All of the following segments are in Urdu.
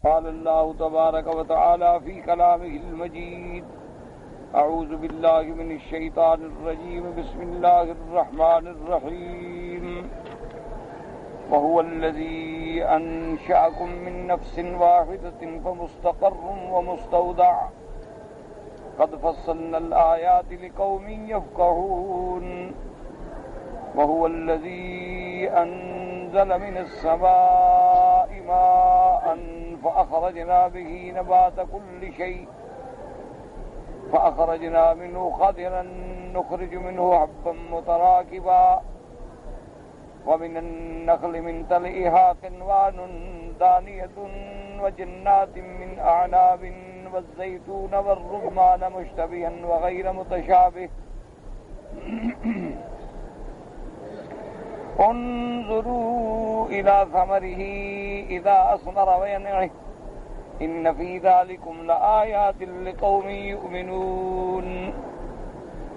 قال الله تبارك وتعالى في كلامه المجيد: أعوذ بالله من الشيطان الرجيم. بسم الله الرحمن الرحيم. وهو الذي أنشأكم من نفس واحدة فمستقر ومستودع قد فصلنا الآيات لقوم يفقهون. وهو الذي أنزل من السماء ماء فأخرجنا به نبات كل شيء فأخرجنا منه خضرا نخرج منه حبا متراكبا ومن النخل من طلعها قنوان دانية وجنات من أعناب والزيتون والرمان مشتبها وغير متشابه انظروا إلى ثمره إذا أثمر وينعه إن في ذلكم لآيات لقوم يؤمنون.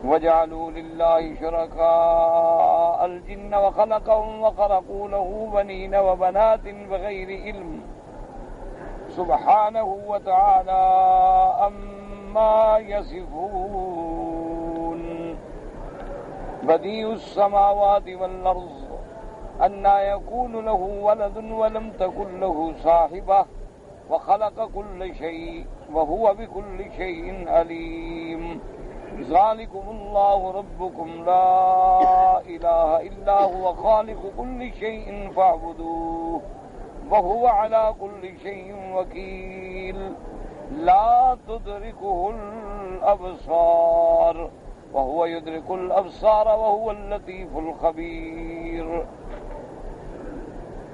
وجعلوا لله شركاء الجن وخلقهم وخرقوا له بنين وبنات بغير علم سبحانه وتعالى عما يصفون. بديع السماوات والأرض أنى يكون له ولد ولم تكن له صاحبة وخلق كل شيء وهو بكل شيء عليم. ذلكم الله ربكم لا إله إلا هو خالق كل شيء فاعبدوه وهو على كل شيء وكيل. لا تدركه الأبصار وهو يدرك الأبصار وهو اللطيف الخبير.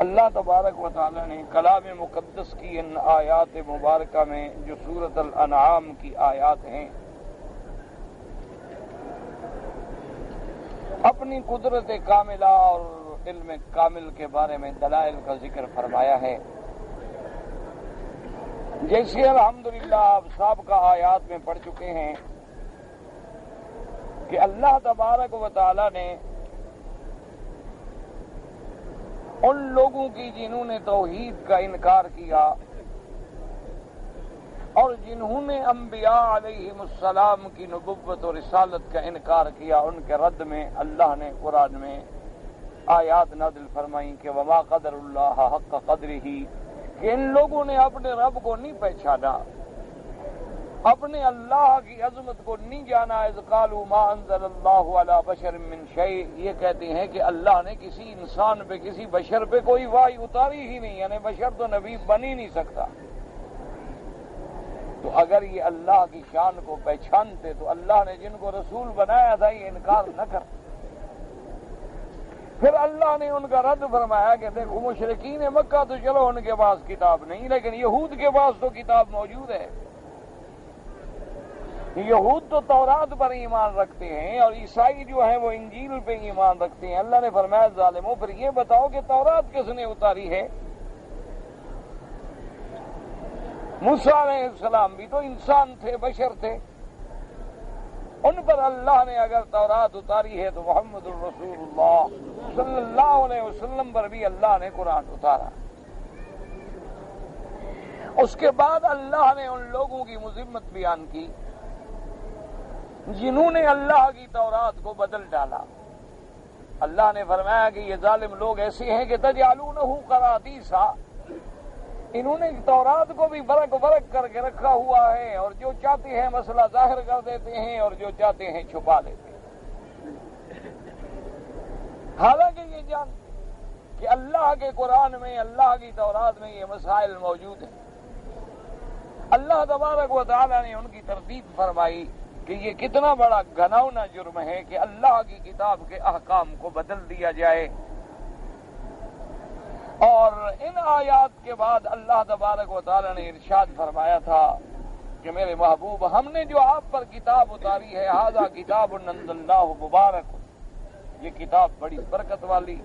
اللہ تبارک و تعالی نے کلام مقدس کی ان آیات مبارکہ میں جو سورۃ الانعام کی آیات ہیں اپنی قدرت کاملہ اور علم کامل کے بارے میں دلائل کا ذکر فرمایا ہے. جیسے الحمدللہ آپ سابقہ آیات میں پڑھ چکے ہیں کہ اللہ تبارک و تعالی نے ان لوگوں کی جنہوں نے توحید کا انکار کیا اور جنہوں نے انبیاء علیہم السلام کی نبوت و رسالت کا انکار کیا، ان کے رد میں اللہ نے قرآن میں آیات نازل فرمائیں کہ وما قدر اللہ حق قدرہ، کہ ان لوگوں نے اپنے رب کو نہیں پہچانا، اپنے اللہ کی عظمت کو نہیں جانا. اذ قالوا ما انزل اللہ علی بشر من شیء، یہ کہتے ہیں کہ اللہ نے کسی انسان پہ کسی بشر پہ کوئی وحی اتاری ہی نہیں، یعنی بشر تو نبی بن ہی نہیں سکتا. تو اگر یہ اللہ کی شان کو پہچانتے تو اللہ نے جن کو رسول بنایا تھا یہ انکار نہ کر. پھر اللہ نے ان کا رد فرمایا کہ دیکھو مشرکین مکہ تو چلو ان کے پاس کتاب نہیں، لیکن یہود کے پاس تو کتاب موجود ہے. یہود تو تورات پر ایمان رکھتے ہیں اور عیسائی جو ہیں وہ انجیل پہ ایمان رکھتے ہیں. اللہ نے فرمایا ظالموں پھر یہ بتاؤ کہ تورات کس نے اتاری ہے؟ موسیٰ علیہ السلام بھی تو انسان تھے، بشر تھے. ان پر اللہ نے اگر تورات اتاری ہے تو محمد الرسول اللہ صلی اللہ علیہ وسلم پر بھی اللہ نے قرآن اتارا. اس کے بعد اللہ نے ان لوگوں کی مذمت بیان کی جنہوں نے اللہ کی تورات کو بدل ڈالا. اللہ نے فرمایا کہ یہ ظالم لوگ ایسے ہیں کہ تجعلونہ قراطیسا، انہوں نے تورات کو بھی فرق کر کے رکھا ہوا ہے اور جو چاہتے ہیں مسئلہ ظاہر کر دیتے ہیں اور جو چاہتے ہیں چھپا دیتے ہیں. حالانکہ یہ جانتے کہ اللہ کے قرآن میں، اللہ کی تورات میں یہ مسائل موجود ہیں. اللہ تبارک و تعالی نے ان کی تردید فرمائی کہ یہ کتنا بڑا گھناؤنا جرم ہے کہ اللہ کی کتاب کے احکام کو بدل دیا جائے. اور ان آیات کے بعد اللہ تبارک و تعالی نے ارشاد فرمایا تھا کہ میرے محبوب ہم نے جو آپ پر کتاب اتاری ہے ھذا کتاب انزلناہ مبارک، یہ کتاب بڑی برکت والی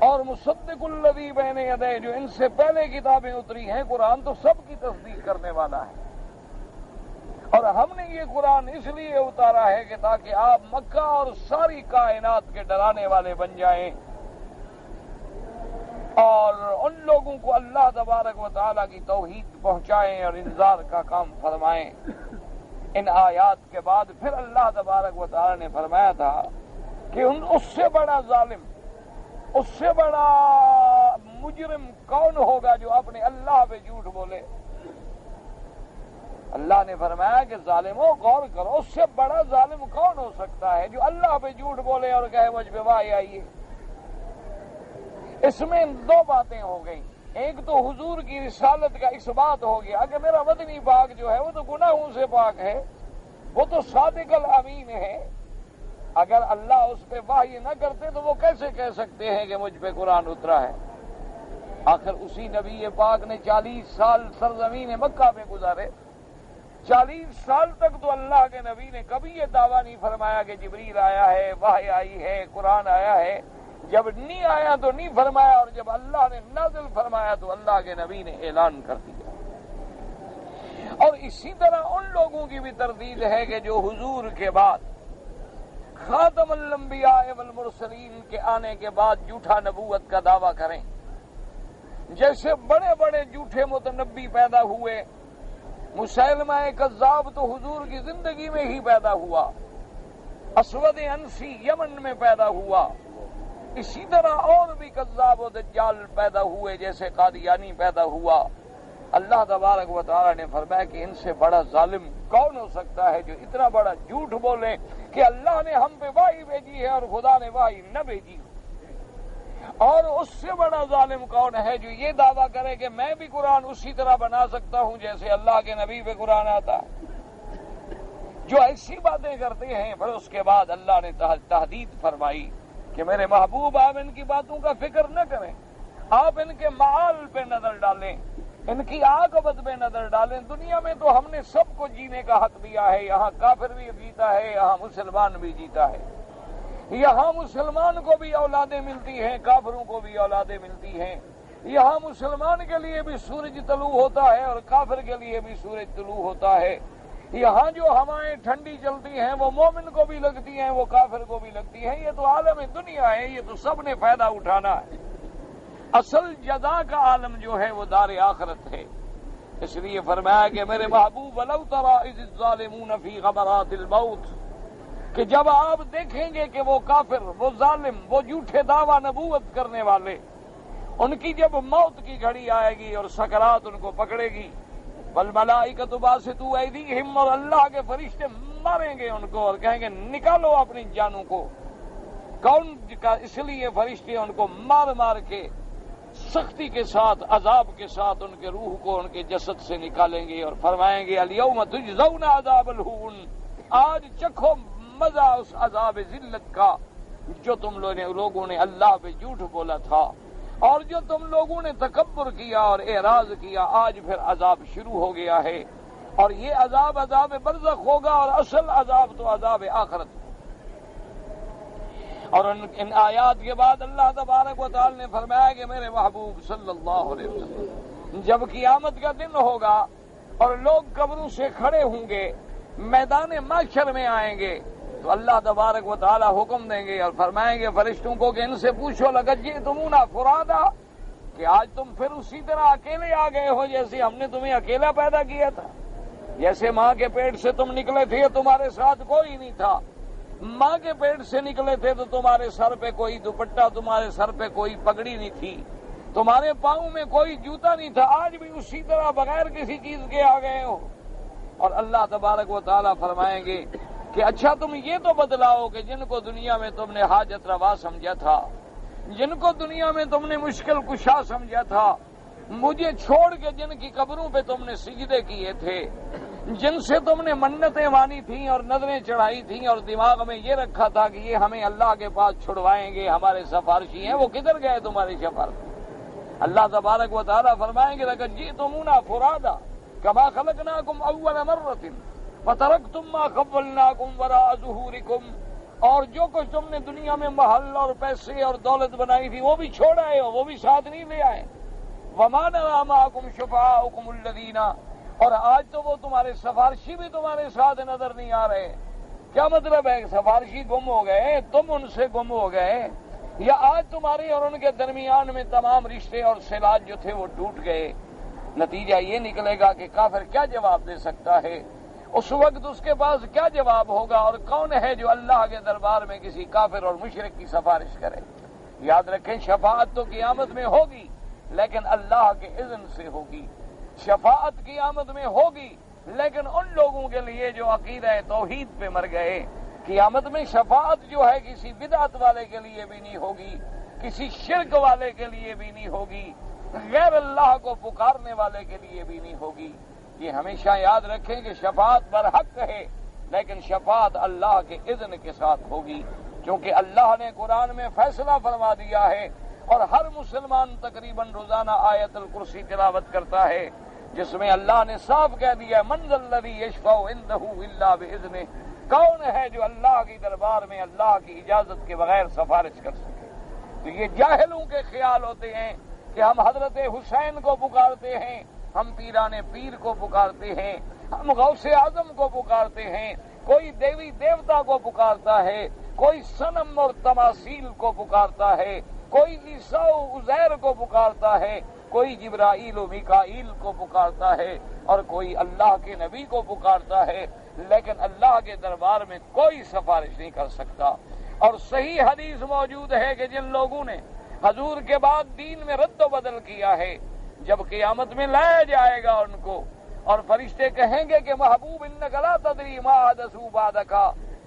اور مصدق الذی بین یدیہ، جو ان سے پہلے کتابیں اتری ہیں قرآن تو سب کی تصدیق کرنے والا ہے. اور ہم نے یہ قرآن اس لیے اتارا ہے کہ تاکہ آپ مکہ اور ساری کائنات کے ڈرانے والے بن جائیں اور ان لوگوں کو اللہ تبارک و تعالیٰ کی توحید پہنچائیں اور انذار کا کام فرمائیں۔ ان آیات کے بعد پھر اللہ تبارک و تعالیٰ نے فرمایا تھا کہ اس سے بڑا ظالم، اس سے بڑا مجرم کون ہوگا جو اپنے اللہ پہ جھوٹ بولے۔ اللہ نے فرمایا کہ ظالموں غور کرو، اس سے بڑا ظالم کون ہو سکتا ہے جو اللہ پہ جھوٹ بولے اور کہے مجھ پہ وحی آئی ہے۔ اس میں دو باتیں ہو گئیں، ایک تو حضور کی رسالت کا اثبات ہو گیا کہ میرا مدنی پاک جو ہے وہ تو گناہوں سے پاک ہے، وہ تو صادق الامین ہے، اگر اللہ اس پہ وحی نہ کرتے تو وہ کیسے کہہ سکتے ہیں کہ مجھ پہ قرآن اترا ہے۔ آخر اسی نبی پاک نے 40 سال سرزمین مکہ میں گزارے، 40 سال تک تو اللہ کے نبی نے کبھی یہ دعویٰ نہیں فرمایا کہ جبریل آیا ہے، وحی آئی ہے، قرآن آیا ہے۔ جب نہیں آیا تو نہیں فرمایا، اور جب اللہ نے نازل فرمایا تو اللہ کے نبی نے اعلان کر دیا۔ اور اسی طرح ان لوگوں کی بھی تردید ہے کہ جو حضور کے بعد خاتم الانبیاء والمرسلین کے آنے کے بعد جھوٹا نبوت کا دعویٰ کریں، جیسے بڑے بڑے جھوٹے متنبی پیدا ہوئے۔ مسیلمہ کذاب تو حضور کی زندگی میں ہی پیدا ہوا، اسود انسی یمن میں پیدا ہوا، اسی طرح اور بھی کذاب و دجال پیدا ہوئے، جیسے قادیانی پیدا ہوا۔ اللہ تبارک و تعالی نے فرمایا کہ ان سے بڑا ظالم کون ہو سکتا ہے جو اتنا بڑا جھوٹ بولے کہ اللہ نے ہم پہ وحی بھیجی ہے اور خدا نے وحی نہ بھیجی، اور اس سے بڑا ظالم کون ہے جو یہ دعویٰ کرے کہ میں بھی قرآن اسی طرح بنا سکتا ہوں جیسے اللہ کے نبی پہ قرآن آتا ہے۔ جو ایسی باتیں کرتے ہیں، پھر اس کے بعد اللہ نے تحدید فرمائی کہ میرے محبوب آپ ان کی باتوں کا فکر نہ کریں، آپ ان کے معال پہ نظر ڈالیں، ان کی عاقبت پہ نظر ڈالیں۔ دنیا میں تو ہم نے سب کو جینے کا حق دیا ہے، یہاں کافر بھی جیتا ہے، یہاں مسلمان بھی جیتا ہے، یہاں مسلمان کو بھی اولادیں ملتی ہیں، کافروں کو بھی اولادیں ملتی ہیں، یہاں مسلمان کے لیے بھی سورج طلوع ہوتا ہے اور کافر کے لیے بھی سورج طلوع ہوتا ہے، یہاں جو ہوائیں ٹھنڈی چلتی ہیں وہ مومن کو بھی لگتی ہیں، وہ کافر کو بھی لگتی ہیں۔ یہ تو عالم دنیا ہے، یہ تو سب نے فائدہ اٹھانا ہے۔ اصل جزا کا عالم جو ہے وہ دار آخرت ہے۔ اس لیے فرمایا کہ میرے محبوب ولو تری اذ الظالمون فی غمرات الموت، کہ جب آپ دیکھیں گے کہ وہ کافر، وہ ظالم، وہ جھوٹے دعویٰ نبوت کرنے والے، ان کی جب موت کی گھڑی آئے گی اور سکرات ان کو پکڑے گی، والملائکۃ باسطوا ایدیہم، اور اللہ کے فرشتے ماریں گے ان کو اور کہیں گے نکالو اپنی جانوں کو۔ کون کا؟ اس لیے فرشتے ان کو مار مار کے سختی کے ساتھ، عذاب کے ساتھ ان کے روح کو ان کے جسد سے نکالیں گے اور فرمائیں گے الیوم تجزون عذاب الہون، آج چکھو مزہ اس عذاب ذلت کا جو تم لوگوں نے اللہ پہ جھوٹ بولا تھا، اور جو تم لوگوں نے تکبر کیا اور اعراض کیا، آج پھر عذاب شروع ہو گیا ہے، اور یہ عذاب عذاب برزخ ہوگا، اور اصل عذاب تو عذاب آخرت۔ اور ان آیات کے بعد اللہ تبارک و تعالی نے فرمایا کہ میرے محبوب صلی اللہ علیہ وسلم جب قیامت کا دن ہوگا اور لوگ قبروں سے کھڑے ہوں گے، میدان محشر میں آئیں گے، تو اللہ تبارک و تعالی حکم دیں گے اور فرمائیں گے فرشتوں کو کہ ان سے پوچھو لقد جئتمونا فرادا، کہ آج تم پھر اسی طرح اکیلے آ گئے ہو جیسے ہم نے تمہیں اکیلا پیدا کیا تھا، جیسے ماں کے پیٹ سے تم نکلے تھے تمہارے ساتھ کوئی نہیں تھا، ماں کے پیٹ سے نکلے تھے تو تمہارے سر پہ کوئی دوپٹہ، تمہارے سر پہ کوئی پگڑی نہیں تھی، تمہارے پاؤں میں کوئی جوتا نہیں تھا، آج بھی اسی طرح بغیر کسی چیز کے آ گئے ہو۔ اور اللہ تبارک و تعالیٰ فرمائیں گے کہ اچھا تم یہ تو بتلاؤ کہ جن کو دنیا میں تم نے حاجت روا سمجھا تھا، جن کو دنیا میں تم نے مشکل کشا سمجھا تھا، مجھے چھوڑ کے جن کی قبروں پہ تم نے سجدے کیے تھے، جن سے تم نے منتیں مانی تھیں اور نظریں چڑھائی تھیں اور دماغ میں یہ رکھا تھا کہ یہ ہمیں اللہ کے پاس چھڑوائیں گے، ہمارے سفارشی ہیں، وہ کدھر گئے تمہارے سفارشی؟ اللہ تبارک و تعالیٰ فرمائیں گے لقد جئتمونا فرادا کما خلقناکم اول مرۃ وترکتم ما خولناکم وراء ظہورکم، اور جو کچھ تم نے دنیا میں محل اور پیسے اور دولت بنائی تھی وہ بھی چھوڑ آئے ہو، وہ بھی ساتھ نہیں لے آئے۔ وما نرى معكم شفعاءكم الذين، اور آج تو وہ تمہارے سفارشی بھی تمہارے ساتھ نظر نہیں آ رہے۔ کیا مطلب ہے؟ سفارشی گم ہو گئے، تم ان سے گم ہو گئے، یا آج تمہارے اور ان کے درمیان میں تمام رشتے اور صلات جو تھے وہ ٹوٹ گئے، نتیجہ یہ نکلے گا کہ کافر کیا جواب دے سکتا ہے؟ اس وقت اس کے پاس کیا جواب ہوگا؟ اور کون ہے جو اللہ کے دربار میں کسی کافر اور مشرک کی سفارش کرے؟ یاد رکھیں، شفاعت تو قیامت میں ہوگی لیکن اللہ کے اذن سے ہوگی۔ شفاعت قیامت میں ہوگی لیکن ان لوگوں کے لیے جو عقیدہ توحید پہ مر گئے۔ قیامت میں شفاعت جو ہے کسی بدعت والے کے لیے بھی نہیں ہوگی، کسی شرک والے کے لیے بھی نہیں ہوگی، غیر اللہ کو پکارنے والے کے لیے بھی نہیں ہوگی۔ یہ ہمیشہ یاد رکھیں کہ شفاعت برحق ہے لیکن شفاعت اللہ کے اذن کے ساتھ ہوگی، کیونکہ اللہ نے قرآن میں فیصلہ فرما دیا ہے اور ہر مسلمان تقریباً روزانہ آیت الکرسی تلاوت کرتا ہے، جس میں اللہ نے صاف کہہ دیا من ذا الذی یشفع عندہ الا باذنہ، کون ہے جو اللہ کی دربار میں اللہ کی اجازت کے بغیر سفارش کر سکے؟ تو یہ جاہلوں کے خیال ہوتے ہیں کہ ہم حضرت حسین کو پکارتے ہیں، ہم پیران پیر کو پکارتے ہیں، ہم غوث اعظم کو پکارتے ہیں، کوئی دیوی دیوتا کو پکارتا ہے، کوئی صنم اور تماثیل کو پکارتا ہے، کوئی عیسیٰ و عزیر کو پکارتا ہے، کوئی جبرائیل و میکائیل کو پکارتا ہے اور کوئی اللہ کے نبی کو پکارتا ہے، لیکن اللہ کے دربار میں کوئی سفارش نہیں کر سکتا۔ اور صحیح حدیث موجود ہے کہ جن لوگوں نے حضور کے بعد دین میں رد و بدل کیا ہے، جب قیامت میں لایا جائے گا ان کو اور فرشتے کہیں گے کہ محبوب انک لا تدری ما حدثوا بعدک،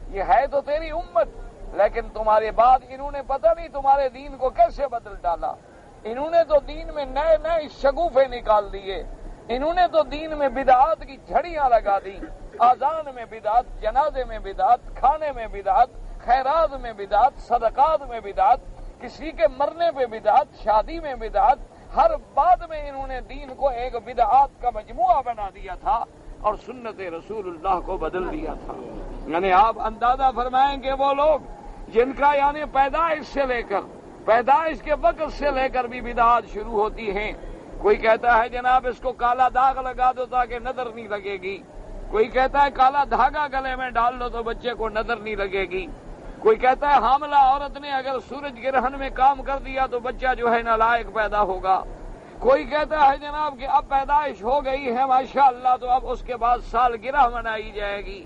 یہ ہے تو تیری امت لیکن تمہارے بعد انہوں نے پتہ نہیں تمہارے دین کو کیسے بدل ڈالا، انہوں نے تو دین میں نئے نئے شگوفے نکال دیے، انہوں نے تو دین میں بدعات کی جھڑیاں لگا دی، اذان میں بدعت، جنازے میں بدعت، کھانے میں بدعت، خیرات میں بدعت، صدقات میں بدعت، کسی کے مرنے پہ بدعت، شادی میں بدعت، ہر بات میں انہوں نے دین کو ایک بدعات کا مجموعہ بنا دیا تھا اور سنت رسول اللہ کو بدل دیا تھا۔ یعنی آپ اندازہ فرمائیں کہ وہ لوگ جن کا یعنی پیدائش سے لے کر پیدائش کے وقت سے لے کر بھی بدعات شروع ہوتی ہیں، کوئی کہتا ہے جناب اس کو کالا داغ لگا دو تاکہ نظر نہیں لگے گی، کوئی کہتا ہے کالا دھاگا گلے میں ڈال دو تو بچے کو نظر نہیں لگے گی، کوئی کہتا ہے حاملہ عورت نے اگر سورج گرہن میں کام کر دیا تو بچہ جو ہے نالائق پیدا ہوگا، کوئی کہتا ہے جناب کہ اب پیدائش ہو گئی ہے ماشاءاللہ تو اب اس کے بعد سالگرہ منائی جائے گی۔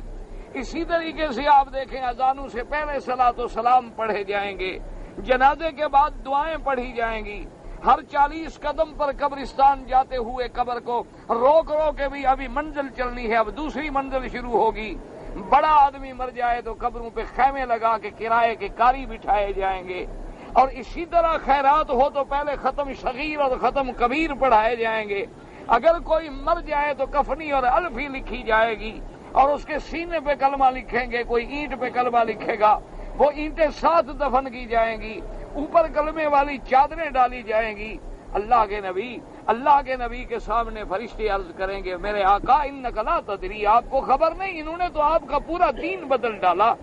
اسی طریقے سے آپ دیکھیں اذانوں سے پہلے صلاۃ و سلام پڑھے جائیں گے، جنازے کے بعد دعائیں پڑھی جائیں گی، ہر 40 قدم پر قبرستان جاتے ہوئے قبر کو روک کے بھی ابھی منزل چلنی ہے، اب دوسری منزل شروع ہوگی، بڑا آدمی مر جائے تو قبروں پہ خیمے لگا کے کرائے کے کاری بٹھائے جائیں گے، اور اسی طرح خیرات ہو تو پہلے ختم صغیر اور ختم کبیر پڑھائے جائیں گے، اگر کوئی مر جائے تو کفنی اور الفی لکھی جائے گی اور اس کے سینے پہ کلمہ لکھیں گے، کوئی اینٹ پہ کلمہ لکھے گا، وہ اینٹیں ساتھ دفن کی جائیں گی، اوپر کلمے والی چادریں ڈالی جائیں گی۔ اللہ کے نبی کے سامنے فرشتے عرض کریں گے میرے آقا انک لا تدری، آپ کو خبر نہیں، انہوں نے تو آپ کا پورا دین بدل ڈالا،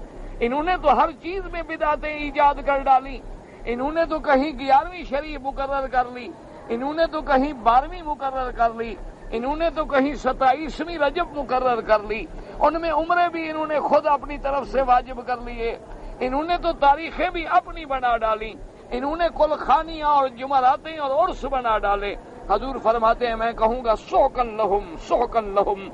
انہوں نے تو ہر چیز میں بدعتیں ایجاد کر ڈالی، انہوں نے تو کہیں 11ویں شریع مقرر کر لی، انہوں نے تو کہیں 12ویں مقرر کر لی، انہوں نے تو کہیں 27ویں رجب مقرر کر لی، ان میں عمرے بھی انہوں نے خود اپنی طرف سے واجب کر لیے، انہوں نے تو تاریخیں بھی اپنی بنا ڈالی، انہوں نے کل خانیاں اور جمعراتیں اور عرس بنا ڈالے۔ حضور فرماتے ہیں میں کہوں گا سحقن لہم،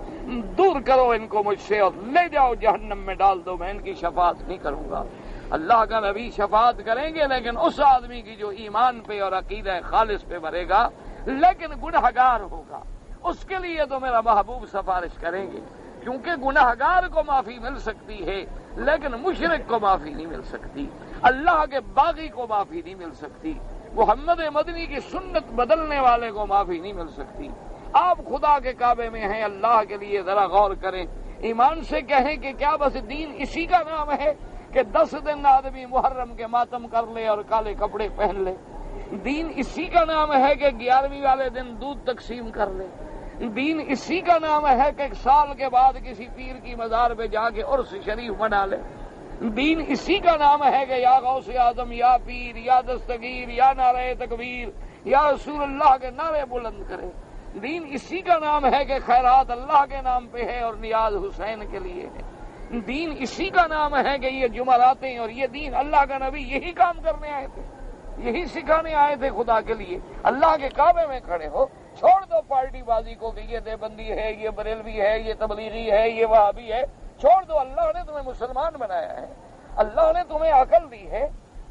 دور کرو ان کو مجھ سے اور لے جاؤ جہنم میں ڈال دو، میں ان کی شفاعت نہیں کروں گا۔ اللہ کا نبی شفاعت کریں گے لیکن اس آدمی کی جو ایمان پہ اور عقیدہ خالص پہ مرے گا لیکن گنہگار ہوگا، اس کے لیے تو میرا محبوب سفارش کریں گے، کیونکہ گنہگار کو معافی مل سکتی ہے لیکن مشرک کو معافی نہیں مل سکتی، اللہ کے باغی کو معافی نہیں مل سکتی، محمد مدنی کی سنت بدلنے والے کو معافی نہیں مل سکتی۔ آپ خدا کے کعبے میں ہیں، اللہ کے لیے ذرا غور کریں، ایمان سے کہیں کہ کیا بس دین اسی کا نام ہے کہ 10 دن آدمی محرم کے ماتم کر لے اور کالے کپڑے پہن لے؟ دین اسی کا نام ہے کہ 11ویں والے دن دودھ تقسیم کر لے؟ دین اسی کا نام ہے کہ 1 سال کے بعد کسی پیر کی مزار پہ جا کے عرس شریف منا لے؟ دین اسی کا نام ہے کہ یا غوث اعظم، یا پیر، یا دستگیر، یا نعرہ تکبیر، یا رسول اللہ کے نعرے بلند کرے؟ دین اسی کا نام ہے کہ خیرات اللہ کے نام پہ ہے اور نیاز حسین کے لیے ہے؟ دین اسی کا نام ہے کہ یہ جمعراتیں اور یہ دین اللہ کا نبی یہی کام کرنے آئے تھے؟ یہی سکھانے آئے تھے خدا کے لیے. اللہ کے کعبے میں کھڑے ہو, چھوڑ دو پارٹی بازی کو کہ یہ دیوبندی ہے, یہ بریلوی ہے, یہ تبلیغی ہے, یہ وہابی ہے. چھوڑ دو. اللہ نے تمہیں مسلمان بنایا ہے, اللہ نے تمہیں عقل دی ہے,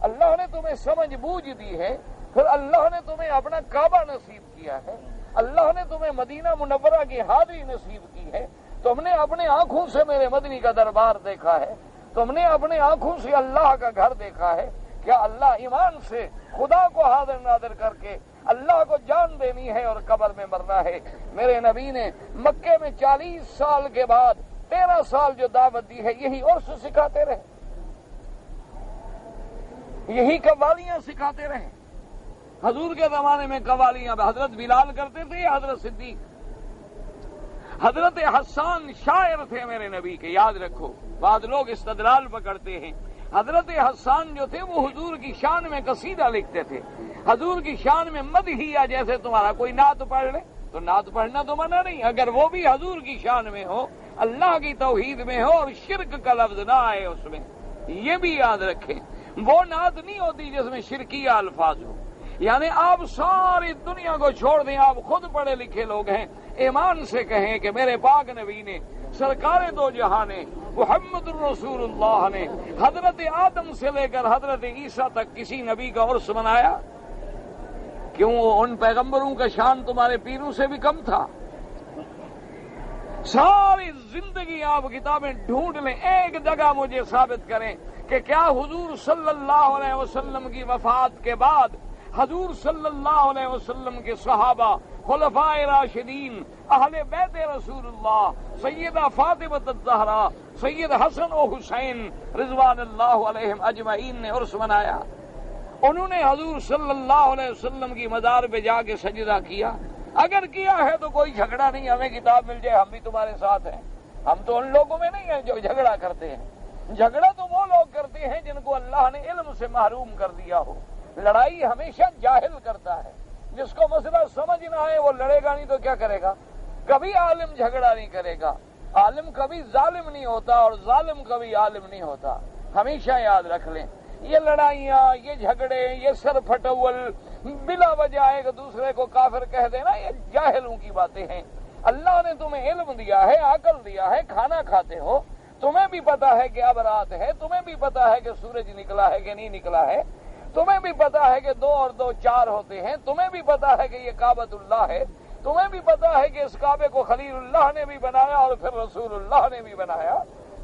اللہ نے تمہیں سمجھ بوجھ دی ہے, پھر اللہ نے تمہیں اپنا کعبہ نصیب کیا ہے, اللہ نے تمہیں مدینہ منورہ کی حاضری نصیب کی ہے. تم نے اپنے آنکھوں سے میرے مدنی کا دربار دیکھا ہے, تم نے اپنے آنکھوں سے اللہ کا گھر دیکھا ہے. کیا اللہ ایمان سے خدا کو حاضر ناظر کر کے اللہ کو جان دینی ہے اور قبر میں مرنا ہے. میرے نبی نے مکے میں 40 سال کے بعد 13 سال جو دعوت دی ہے, یہی عرس سکھاتے رہے, یہی قوالیاں سکھاتے رہے. حضور کے زمانے میں قوالیاں حضرت بلال کرتے تھے, حضرت صدیق, حضرت حسان شاعر تھے میرے نبی کے, یاد رکھو. بعض لوگ استدلال پکڑتے ہیں. حضرت حسان جو تھے وہ حضور کی شان میں قصیدہ لکھتے تھے, حضور کی شان میں مدحیہ. جیسے تمہارا کوئی نعت پڑھ لے تو نعت پڑھنا تو منع نہیں, اگر وہ بھی حضور کی شان میں ہو, اللہ کی توحید میں ہو اور شرک کا لفظ نہ آئے اس میں. یہ بھی یاد رکھیں, وہ نعت نہیں ہوتی جس میں شرکیہ الفاظ ہو. یعنی آپ ساری دنیا کو چھوڑ دیں, آپ خود پڑھے لکھے لوگ ہیں, ایمان سے کہیں کہ میرے پاک نبی نے, سرکار دو جہاں نے, محمد الرسول اللہ نے حضرت آدم سے لے کر حضرت عیسیٰ تک کسی نبی کا عرس منایا؟ کیوں ان پیغمبروں کا شان تمہارے پیروں سے بھی کم تھا؟ ساری زندگی آپ کتابیں ڈھونڈ لیں, ایک جگہ مجھے ثابت کریں کہ کیا حضور صلی اللہ علیہ وسلم کی وفات کے بعد حضور صلی اللہ علیہ وسلم کے صحابہ, خلفائے راشدین, اہل بیت رسول اللہ, سیدہ فاطمہ الزہرا, سید حسن و حسین رضوان اللہ علیہم اجمعین نے عرس منایا؟ انہوں نے حضور صلی اللہ علیہ وسلم کی مزار پہ جا کے سجدہ کیا؟ اگر کیا ہے تو کوئی جھگڑا نہیں, ہمیں کتاب مل جائے, ہم بھی تمہارے ساتھ ہیں. ہم تو ان لوگوں میں نہیں ہیں جو جھگڑا کرتے ہیں. جھگڑا تو وہ لوگ کرتے ہیں جن کو اللہ نے علم سے محروم کر دیا ہو. لڑائی ہمیشہ جاہل کرتا ہے, جس کو مسئلہ سمجھ نہ آئے وہ لڑے گا نہیں تو کیا کرے گا؟ کبھی عالم جھگڑا نہیں کرے گا, عالم کبھی ظالم نہیں ہوتا اور ظالم کبھی عالم نہیں ہوتا. ہمیشہ یاد رکھ لیں, یہ لڑائیاں, یہ جھگڑے, یہ سر پھٹول, بلا وجہ ایک دوسرے کو کافر کہہ دینا, یہ جاہلوں کی باتیں ہیں. اللہ نے تمہیں علم دیا ہے, عقل دیا ہے, کھانا کھاتے ہو, تمہیں بھی پتا ہے کہ اب رات ہے, تمہیں بھی پتا ہے کہ سورج نکلا ہے کہ نہیں نکلا ہے, تمہیں بھی پتا ہے کہ 2 اور 2 4 ہوتے ہیں, تمہیں بھی پتا ہے کہ یہ کعبۃ اللہ ہے, تمہیں بھی پتا ہے کہ اس کعبے کو خلیل اللہ نے بھی بنایا اور پھر رسول اللہ نے بھی بنایا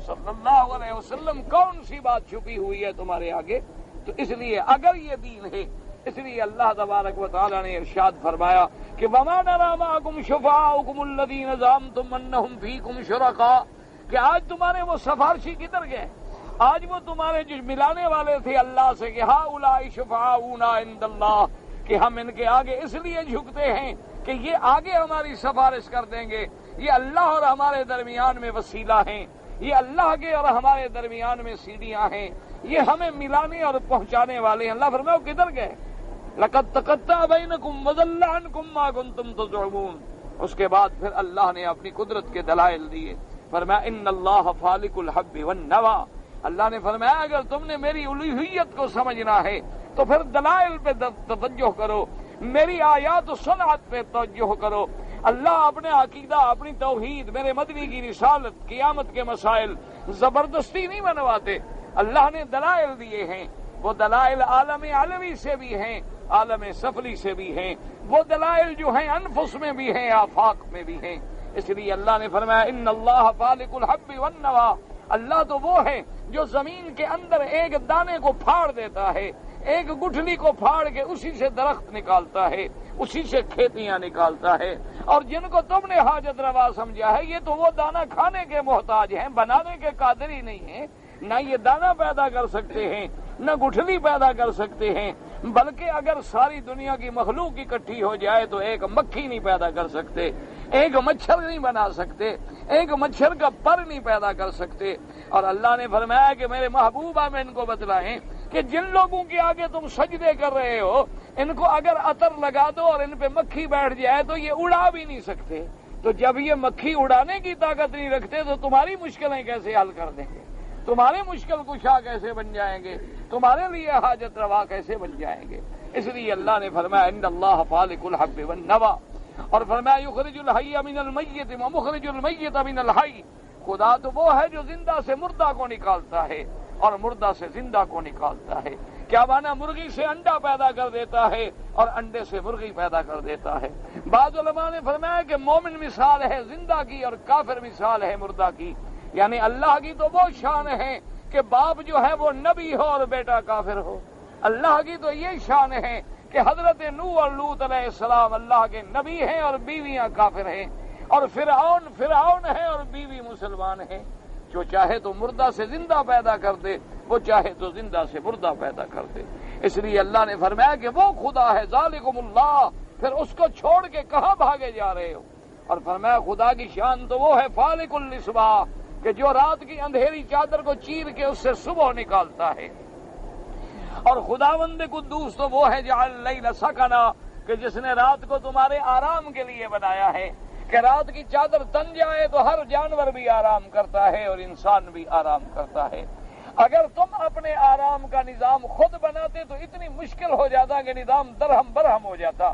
صلی اللہ علیہ وسلم. کون سی بات چھپی ہوئی ہے تمہارے آگے؟ تو اس لیے اگر یہ دین ہے, اس لیے اللہ تبارک و تعالی نے ارشاد فرمایا کہ وَمَا نَرَىٰ مَعَكُمْ شُفَعَاءَكُمُ الَّذِينَ زَعَمْتُمْ أَنَّهُمْ فِيكُمْ شُرَكَاءُ, کہ آج تمہارے وہ سفارشی کدھر گئے؟ آج وہ تمہارے جو ملانے والے تھے اللہ سے کہ ہؤلاء شفعاؤنا عند اللہ, کہ ہم ان کے آگے اس لیے جھکتے ہیں کہ یہ آگے ہماری سفارش کر دیں گے, یہ اللہ اور ہمارے درمیان میں وسیلہ ہیں, یہ اللہ کے اور ہمارے درمیان میں سیڑھیاں ہیں, یہ ہمیں ملانے اور پہنچانے والے ہیں. اللہ فرمایا وہ کدھر گئے؟ لقد تقطع بینکم وضل عنکم ما کنتم تزعمون. اس کے بعد پھر اللہ نے اپنی قدرت کے دلائل دیے. فرمایا ان اللہ فالق الحب والنوى, اللہ نے فرمایا اگر تم نے میری الوہیت کو سمجھنا ہے تو پھر دلائل پہ توجہ کرو, میری آیات و صنعت پہ توجہ کرو. اللہ اپنے عقیدہ, اپنی توحید, میرے مدنی کی رسالت, قیامت کے مسائل زبردستی نہیں منواتے. اللہ نے دلائل دیے ہیں, وہ دلائل عالم علوی سے بھی ہیں, عالم سفلی سے بھی ہیں, وہ دلائل جو ہیں انفس میں بھی ہیں, آفاق میں بھی ہیں. اس لیے اللہ نے فرمایا ان اللہ فالق الحب والنوى, اللہ تو وہ ہے جو زمین کے اندر ایک دانے کو پھاڑ دیتا ہے, ایک گٹھلی کو پھاڑ کے اسی سے درخت نکالتا ہے, اسی سے کھیتیاں نکالتا ہے. اور جن کو تم نے حاجت روا سمجھا ہے, یہ تو وہ دانہ کھانے کے محتاج ہیں, بنانے کے قادر ہی نہیں ہیں. نہ یہ دانہ پیدا کر سکتے ہیں, نہ گٹھلی پیدا کر سکتے ہیں, بلکہ اگر ساری دنیا کی مخلوق اکٹھی ہو جائے تو ایک مکھی نہیں پیدا کر سکتے, ایک مچھر نہیں بنا سکتے, ایک مچھر کا پر نہیں پیدا کر سکتے. اور اللہ نے فرمایا کہ میرے محبوبہ میں ان کو بتلائیں کہ جن لوگوں کے آگے تم سجدے کر رہے ہو, ان کو اگر عطر لگا دو اور ان پہ مکھی بیٹھ جائے تو یہ اڑا بھی نہیں سکتے. تو جب یہ مکھی اڑانے کی طاقت نہیں رکھتے تو تمہاری مشکلیں کیسے حل کر دیں گے؟ تمہارے مشکل کشا کیسے بن جائیں گے؟ تمہارے لیے حاجت روا کیسے بن جائیں گے؟ اس لیے اللہ نے فرمایا ان اللہ فالق الحب والنوى، اور فرمایا یخرج الحی من المیت ومخرج المیت من الحی، خدا تو وہ ہے جو زندہ سے مردہ کو نکالتا ہے اور مردہ سے زندہ کو نکالتا ہے۔ کیا مانا؟ مرغی سے انڈا پیدا کر دیتا ہے اور انڈے سے مرغی پیدا کر دیتا ہے۔ بعض علماء نے فرمایا کہ مومن مثال ہے زندہ کی اور کافر مثال ہے مردہ کی، یعنی اللہ کی تو وہ شان ہے کہ باپ جو ہے وہ نبی ہو اور بیٹا کافر ہو۔ اللہ کی تو یہ شان ہے کہ حضرت نوح اور لوط علیہ السلام اللہ کے نبی ہیں اور بیویاں کافر ہیں، اور فرعون ہے اور بیوی مسلمان ہیں۔ جو چاہے تو مردہ سے زندہ پیدا کر دے، وہ چاہے تو زندہ سے مردہ پیدا کر دے۔ اس لیے اللہ نے فرمایا کہ وہ خدا ہے، ذالکم اللہ، پھر اس کو چھوڑ کے کہاں بھاگے جا رہے ہو؟ اور فرمایا خدا کی شان تو وہ ہے فالق الصباح، کہ جو رات کی اندھیری چادر کو چیر کے اس سے صبح نکالتا ہے۔ اور خداوند قدوس تو وہ ہے جعل اللیل سکنا، کہ جس نے رات کو تمہارے آرام کے لیے بنایا ہے، کہ رات کی چادر تن جائے تو ہر جانور بھی آرام کرتا ہے اور انسان بھی آرام کرتا ہے۔ اگر تم اپنے آرام کا نظام خود بناتے تو اتنی مشکل ہو جاتا کہ نظام درہم برہم ہو جاتا۔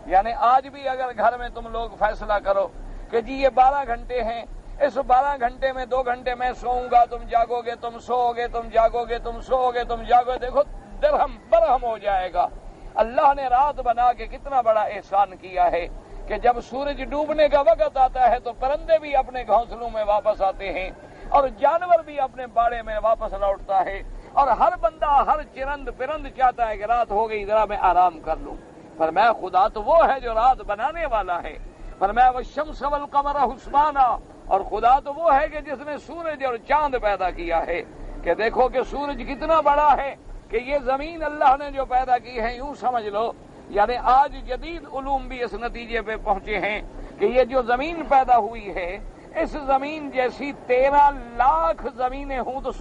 یعنی آج بھی اگر گھر میں تم لوگ فیصلہ کرو کہ جی یہ 12 گھنٹے ہیں، اس 12 گھنٹے میں 2 گھنٹے میں سوؤں گا، تم جاگو گے، تم سو گے، تم جاگو گے، تم سو گے، تم جاگو گے، دیکھو درہم برہم ہو جائے گا۔ اللہ نے رات بنا کے کتنا بڑا احسان کیا ہے کہ جب سورج ڈوبنے کا وقت آتا ہے تو پرندے بھی اپنے گھونسلوں میں واپس آتے ہیں اور جانور بھی اپنے باڑے میں واپس لوٹتا ہے، اور ہر بندہ، ہر چرند پرند چاہتا ہے کہ رات ہو گئی ذرا میں آرام کر لوں۔ فرمایا خدا تو وہ ہے جو رات بنانے والا ہے۔ فرمایا والشمس والقمر حسبانا، اور خدا تو وہ ہے کہ جس نے سورج اور چاند پیدا کیا ہے، کہ دیکھو کہ سورج کتنا بڑا ہے، کہ یہ زمین اللہ نے جو پیدا کی ہے، یوں سمجھ لو یعنی آج جدید علوم بھی اس نتیجے پہ پہنچے ہیں کہ یہ جو زمین پیدا ہوئی ہے، اس زمین جیسی 13 لاکھ زمینیں ہوں تو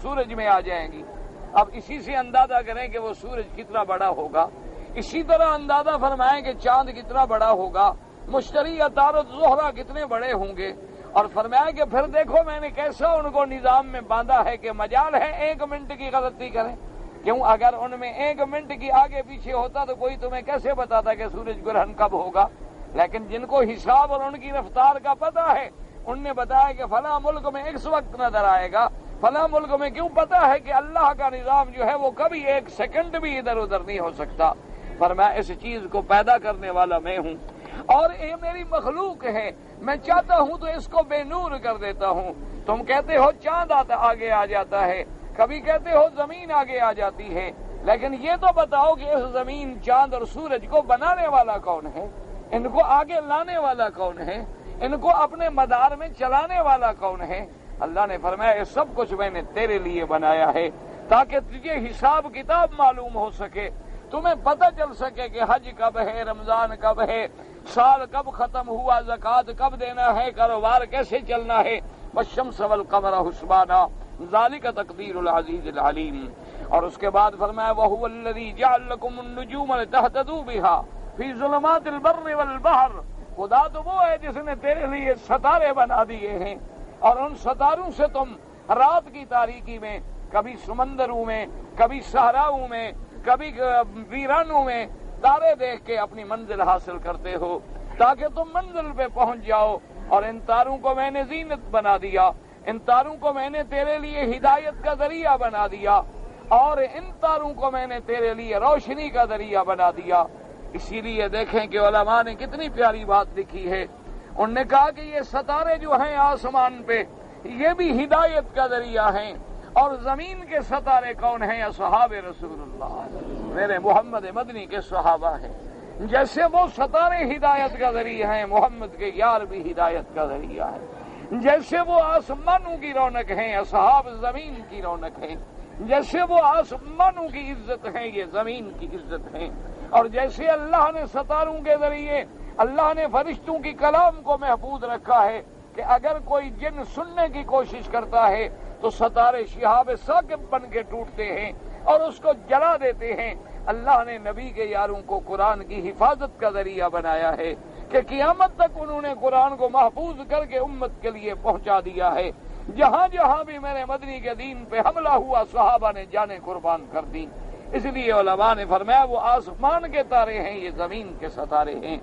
سورج میں آ جائیں گی۔ اب اسی سے اندازہ کریں کہ وہ سورج کتنا بڑا ہوگا، اسی طرح اندازہ فرمائیں کہ چاند کتنا بڑا ہوگا، مشتری عطارد زہرہ کتنے بڑے ہوں گے۔ اور فرمایا کہ پھر دیکھو میں نے کیسا ان کو نظام میں باندھا ہے کہ مجال ہے 1 منٹ کی غلطی کریں، کیوں اگر ان میں 1 منٹ کی آگے پیچھے ہوتا تو کوئی تمہیں کیسے بتاتا کہ سورج گرہن کب ہوگا؟ لیکن جن کو حساب اور ان کی رفتار کا پتہ ہے، ان نے بتایا کہ فلاں ملک میں اس وقت نظر آئے گا، فلاں ملک میں، کیوں پتہ ہے کہ اللہ کا نظام جو ہے وہ کبھی 1 سیکنڈ بھی ادھر ادھر نہیں ہو سکتا۔ فرمایا اس چیز کو پیدا کرنے والا میں ہوں اور یہ میری مخلوق ہے، میں چاہتا ہوں تو اس کو بے نور کر دیتا ہوں۔ تم کہتے ہو چاند آگے آ جاتا ہے، کبھی کہتے ہو زمین آگے آ جاتی ہے، لیکن یہ تو بتاؤ کہ اس زمین، چاند اور سورج کو بنانے والا کون ہے؟ ان کو آگے لانے والا کون ہے؟ ان کو اپنے مدار میں چلانے والا کون ہے؟ اللہ نے فرمایا یہ سب کچھ میں نے تیرے لیے بنایا ہے تاکہ تجھے حساب کتاب معلوم ہو سکے، تمہیں پتہ چل سکے کہ حج کب ہے، رمضان کب ہے، سال کب ختم ہوا، زکوٰۃ کب دینا ہے، کاروبار کیسے چلنا ہے۔ والشمس والقمر حسبانا ذالک تقدیر العزیز العلیم۔ اور اس کے بعد فرمایا وَهُوَ الَّذِي جَعَلَ لَكُمُ النُّجُومَ لِتَهْتَدُوا بِهَا فِي ظُلُمَاتِ الْبَرِّ وَالْبَحْرِ، خدا تو وہ ہے جس نے تیرے لیے ستارے بنا دیے ہیں، اور ان ستاروں سے تم رات کی تاریکی میں، کبھی سمندروں میں، کبھی صحراؤں میں، کبھی ویرانوں میں تارے دیکھ کے اپنی منزل حاصل کرتے ہو تاکہ تم منزل پہ پہنچ جاؤ۔ اور ان تاروں کو میں نے زینت بنا دیا، ان تاروں کو میں نے تیرے لیے ہدایت کا ذریعہ بنا دیا، اور ان تاروں کو میں نے تیرے لیے روشنی کا ذریعہ بنا دیا۔ اسی لیے دیکھیں کہ علماء نے کتنی پیاری بات لکھی ہے، انہوں نے کہا کہ یہ ستارے جو ہیں آسمان پہ یہ بھی ہدایت کا ذریعہ ہیں، اور زمین کے ستارے کون ہیں؟ اصحاب رسول اللہ، میرے محمد مدنی کے صحابہ ہیں۔ جیسے وہ ستارے ہدایت کا ذریعہ ہیں، محمد کے یار بھی ہدایت کا ذریعہ ہے۔ جیسے وہ آسمانوں کی رونق ہیں، اصحاب زمین کی رونق ہیں۔ جیسے وہ آسمانوں کی عزت ہیں، یہ زمین کی عزت ہیں۔ اور جیسے اللہ نے ستاروں کے ذریعے، اللہ نے فرشتوں کی کلام کو محفوظ رکھا ہے کہ اگر کوئی جن سننے کی کوشش کرتا ہے تو ستارے شہاب ثاقب بن کے ٹوٹتے ہیں اور اس کو جلا دیتے ہیں۔ اللہ نے نبی کے یاروں کو قرآن کی حفاظت کا ذریعہ بنایا ہے کہ قیامت تک انہوں نے قرآن کو محفوظ کر کے امت کے لیے پہنچا دیا ہے۔ جہاں جہاں بھی میرے مدنی کے دین پہ حملہ ہوا صحابہ نے جانیں قربان کر دی. اس لیے علماء نے فرمایا وہ آسمان کے تارے ہیں، یہ زمین کے ستارے ہیں.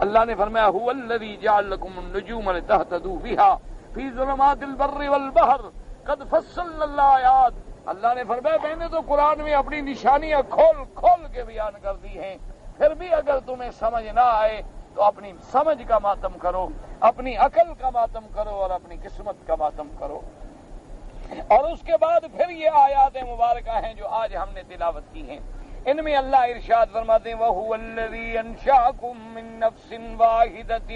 اللہ نے فرمایا هو الذی جعل لکم النجوم لتہتدوا بها فی ظلمات البر والبحر قد فصلنا الآیات. اللہ نے فرمایا میں نے تو قرآن میں اپنی نشانیاں کھول کھول کے بیان کر دی ہیں، پھر بھی اگر تمہیں سمجھ نہ آئے تو اپنی سمجھ کا ماتم کرو، اپنی عقل کا ماتم کرو اور اپنی قسمت کا ماتم کرو. اور اس کے بعد پھر یہ آیات مبارکہ ہیں جو آج ہم نے تلاوت کی ہیں. ان میں اللہ ارشاد فرماتے ہیں وَهُوَ الَّذِي أَنشَأَكُم مِّن نَّفْسٍ وَاحِدَةٍ.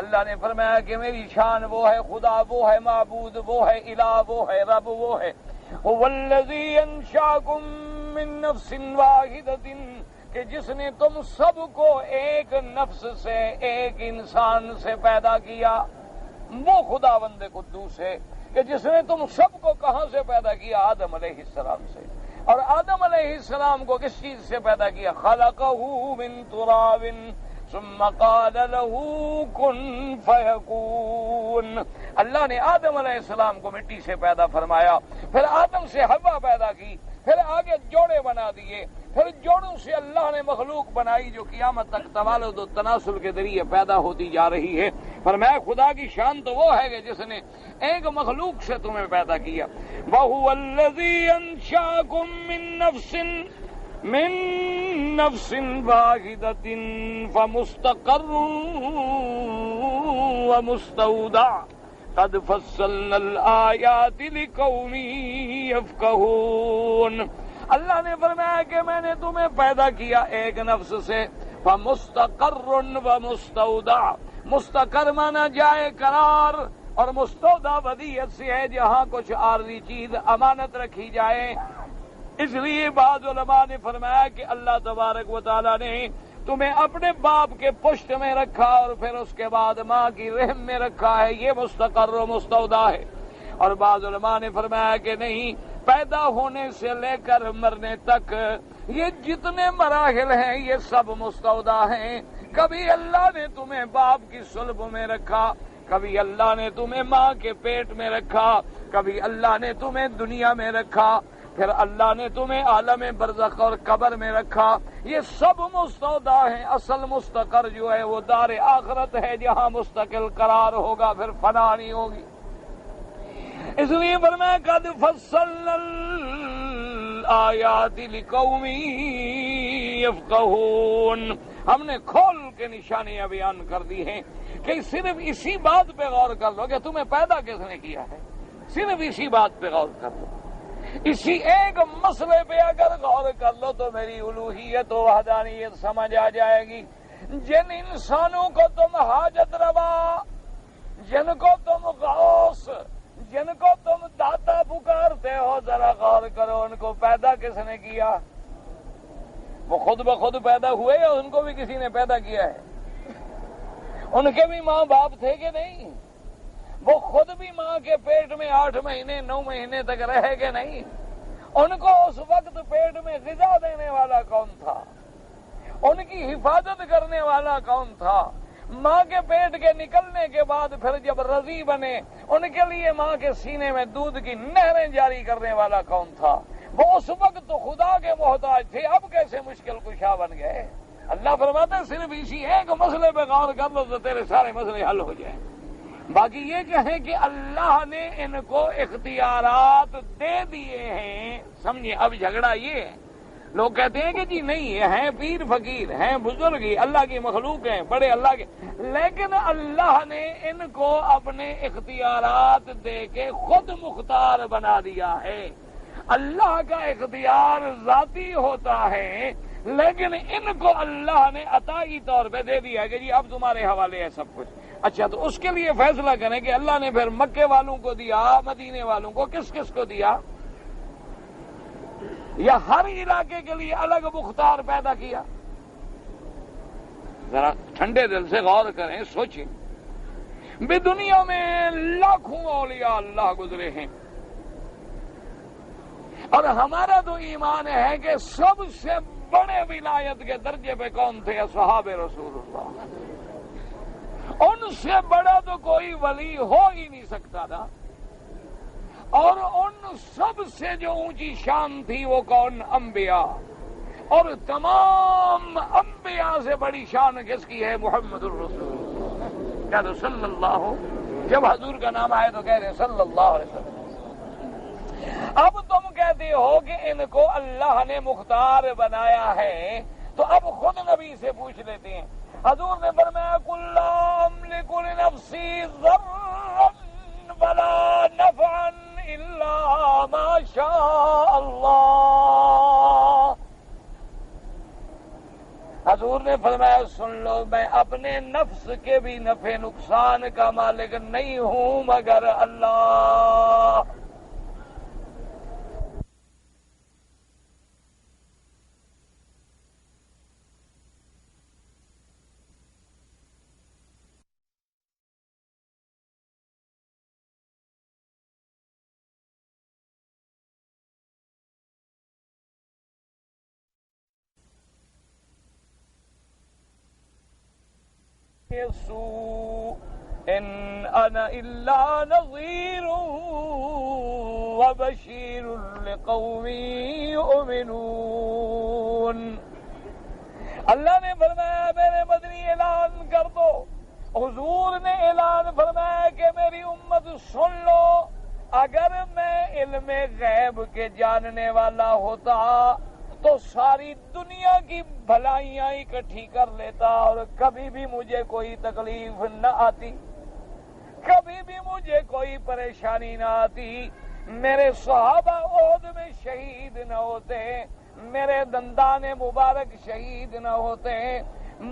اللہ نے فرمایا کہ میری شان وہ ہے خدا، وہ ہے معبود، وہ ہے الہ، وہ ہے رب، وہ ہے هُوَ الَّذِي أَنشَأَكُم مِّن نَّفْسٍ وَاحِدَةٍ، کہ جس نے تم سب کو ایک نفس سے، ایک انسان سے پیدا کیا. وہ خداوند قدوس ہے کہ جس نے تم سب کو کہاں سے پیدا کیا؟ آدم علیہ السلام سے. اور آدم علیہ السلام کو کس چیز سے پیدا کیا؟ خلقہ من تراب ثم قال له کن فیکون. اللہ نے آدم علیہ السلام کو مٹی سے پیدا فرمایا، پھر آدم سے حوا پیدا کی، پھر آگے جوڑے بنا دیے، پھر جوڑوں سے اللہ نے مخلوق بنائی جو قیامت تک توالد و تناسل کے ذریعے پیدا ہوتی جا رہی ہے. فرمایا خدا کی شان تو وہ ہے کہ جس نے ایک مخلوق سے تمہیں پیدا کیا. وَهُوَ الَّذِي أَنشَأَكُم مِّن نَّفْسٍ وَاحِدَةٍ فَمُسْتَقَرٌّ وَمُسْتَوْدَعٌ قَدْ فَصَّلْنَا الْآيَاتِ لِقَوْمٍ يَفْقَهُونَ. اللہ نے فرمایا کہ میں نے تمہیں پیدا کیا ایک نفس سے. فَمُسْتَقَرٌّ وَمُسْتَوْدَعٌ. مستقر مانا جائے قرار، اور مستودع ودیعت سے ہے جہاں کچھ عارضی چیز امانت رکھی جائے. اس لیے بعض علماء نے فرمایا کہ اللہ تبارک و تعالیٰ نے تمہیں اپنے باپ کے پشت میں رکھا اور پھر اس کے بعد ماں کی رحم میں رکھا ہے، یہ مستقر و مستودع ہے. اور بعض علماء نے فرمایا کہ نہیں، پیدا ہونے سے لے کر مرنے تک یہ جتنے مراحل ہیں یہ سب مستودع ہیں. کبھی اللہ نے تمہیں باپ کی صلب میں رکھا، کبھی اللہ نے تمہیں ماں کے پیٹ میں رکھا، کبھی اللہ نے تمہیں دنیا میں رکھا، پھر اللہ نے تمہیں عالم برزخ اور قبر میں رکھا. یہ سب مستودع ہیں. اصل مستقر جو ہے وہ دار آخرت ہے جہاں مستقل قرار ہوگا، پھر فنا نہیں ہوگی. اس لیے فرمایا قد فصلنا الآیات لقوم یفقہون. ہم نے کھول کے نشانیاں بیان کر دی ہیں کہ صرف اسی بات پہ غور کر لو کہ تمہیں پیدا کس نے کیا ہے. صرف اسی بات پہ غور کر لو، اسی ایک مسئلے پہ اگر غور کر لو تو میری الوہیت و وحدانیت سمجھ آ جائے گی. جن انسانوں کو تم حاجت روا، جن کو تم غوث، جن کو تم داتا پکارتے ہو، ذرا غور کرو ان کو پیدا کس نے کیا؟ وہ خود بخود پیدا ہوئے یا ان کو بھی کسی نے پیدا کیا ہے؟ ان کے بھی ماں باپ تھے کہ نہیں؟ وہ خود بھی ماں کے پیٹ میں 8 مہینے 9 مہینے تک رہے کہ نہیں؟ ان کو اس وقت پیٹ میں غذا دینے والا کون تھا؟ ان کی حفاظت کرنے والا کون تھا؟ ماں کے پیٹ کے نکلنے کے بعد پھر جب رضی بنے ان کے لیے ماں کے سینے میں دودھ کی نہریں جاری کرنے والا کون تھا؟ وہ اس وقت تو خدا کے محتاج تھے، اب کیسے مشکل کشا بن گئے؟ اللہ فرماتے ہیں صرف اسی ایک مسئلے پہ غور کر لو تو تیرے سارے مسئلے حل ہو جائیں. باقی یہ کہیں کہ اللہ نے ان کو اختیارات دے دیے ہیں. سمجھے؟ اب جھگڑا یہ ہے، لوگ کہتے ہیں کہ جی نہیں یہ ہیں پیر فقیر ہیں بزرگ ہی اللہ کی مخلوق ہیں بڑے اللہ کے، لیکن اللہ نے ان کو اپنے اختیارات دے کے خود مختار بنا دیا ہے. اللہ کا اختیار ذاتی ہوتا ہے لیکن ان کو اللہ نے عطائی طور پہ دے دیا کہ جی اب تمہارے حوالے ہے سب کچھ. اچھا تو اس کے لیے فیصلہ کریں کہ اللہ نے پھر مکے والوں کو دیا، مدینے والوں کو، کس کس کو دیا؟ یا ہر علاقے کے لیے الگ مختار پیدا کیا؟ ذرا ٹھنڈے دل سے غور کریں، سوچیں. بھی دنیا میں لاکھوں اولیاء اللہ گزرے ہیں اور ہمارا تو ایمان ہے کہ سب سے بڑے ولایت کے درجے پہ کون تھے؟ اصحاب رسول اللہ. ان سے بڑا تو کوئی ولی ہو ہی نہیں سکتا تھا. اور ان سب سے جو اونچی شان تھی وہ کون؟ انبیاء. اور تمام انبیاء سے بڑی شان کس کی ہے؟ محمد الرسول. کیا تو صلی اللہ، جب حضور کا نام آئے تو کہہ رہے ہیں صلی اللہ علیہ وسلم. اب تم کہتے ہو کہ ان کو اللہ نے مختار بنایا ہے، تو اب خود نبی سے پوچھ لیتے ہیں. حضور نے فرمایا قل لا املک لنفسی ضرا ولا نفعا الا ما شاء اللہ. حضور نے فرمایا سن لو، میں اپنے نفس کے بھی نفع نقصان کا مالک نہیں ہوں مگر اللہ. ان انا الا نذیر وبشیر لقوم یؤمنون. اللہ نے فرمایا میرے مدنی اعلان کر دو. حضور نے اعلان فرمایا کہ میری امت سن لو، اگر میں علم غیب کے جاننے والا ہوتا تو ساری دنیا کی بھلائیاں اکٹھی کر لیتا اور کبھی بھی مجھے کوئی تکلیف نہ آتی، کبھی بھی مجھے کوئی پریشانی نہ آتی. میرے صحابہ عہد میں شہید نہ ہوتے، میرے دندان مبارک شہید نہ ہوتے،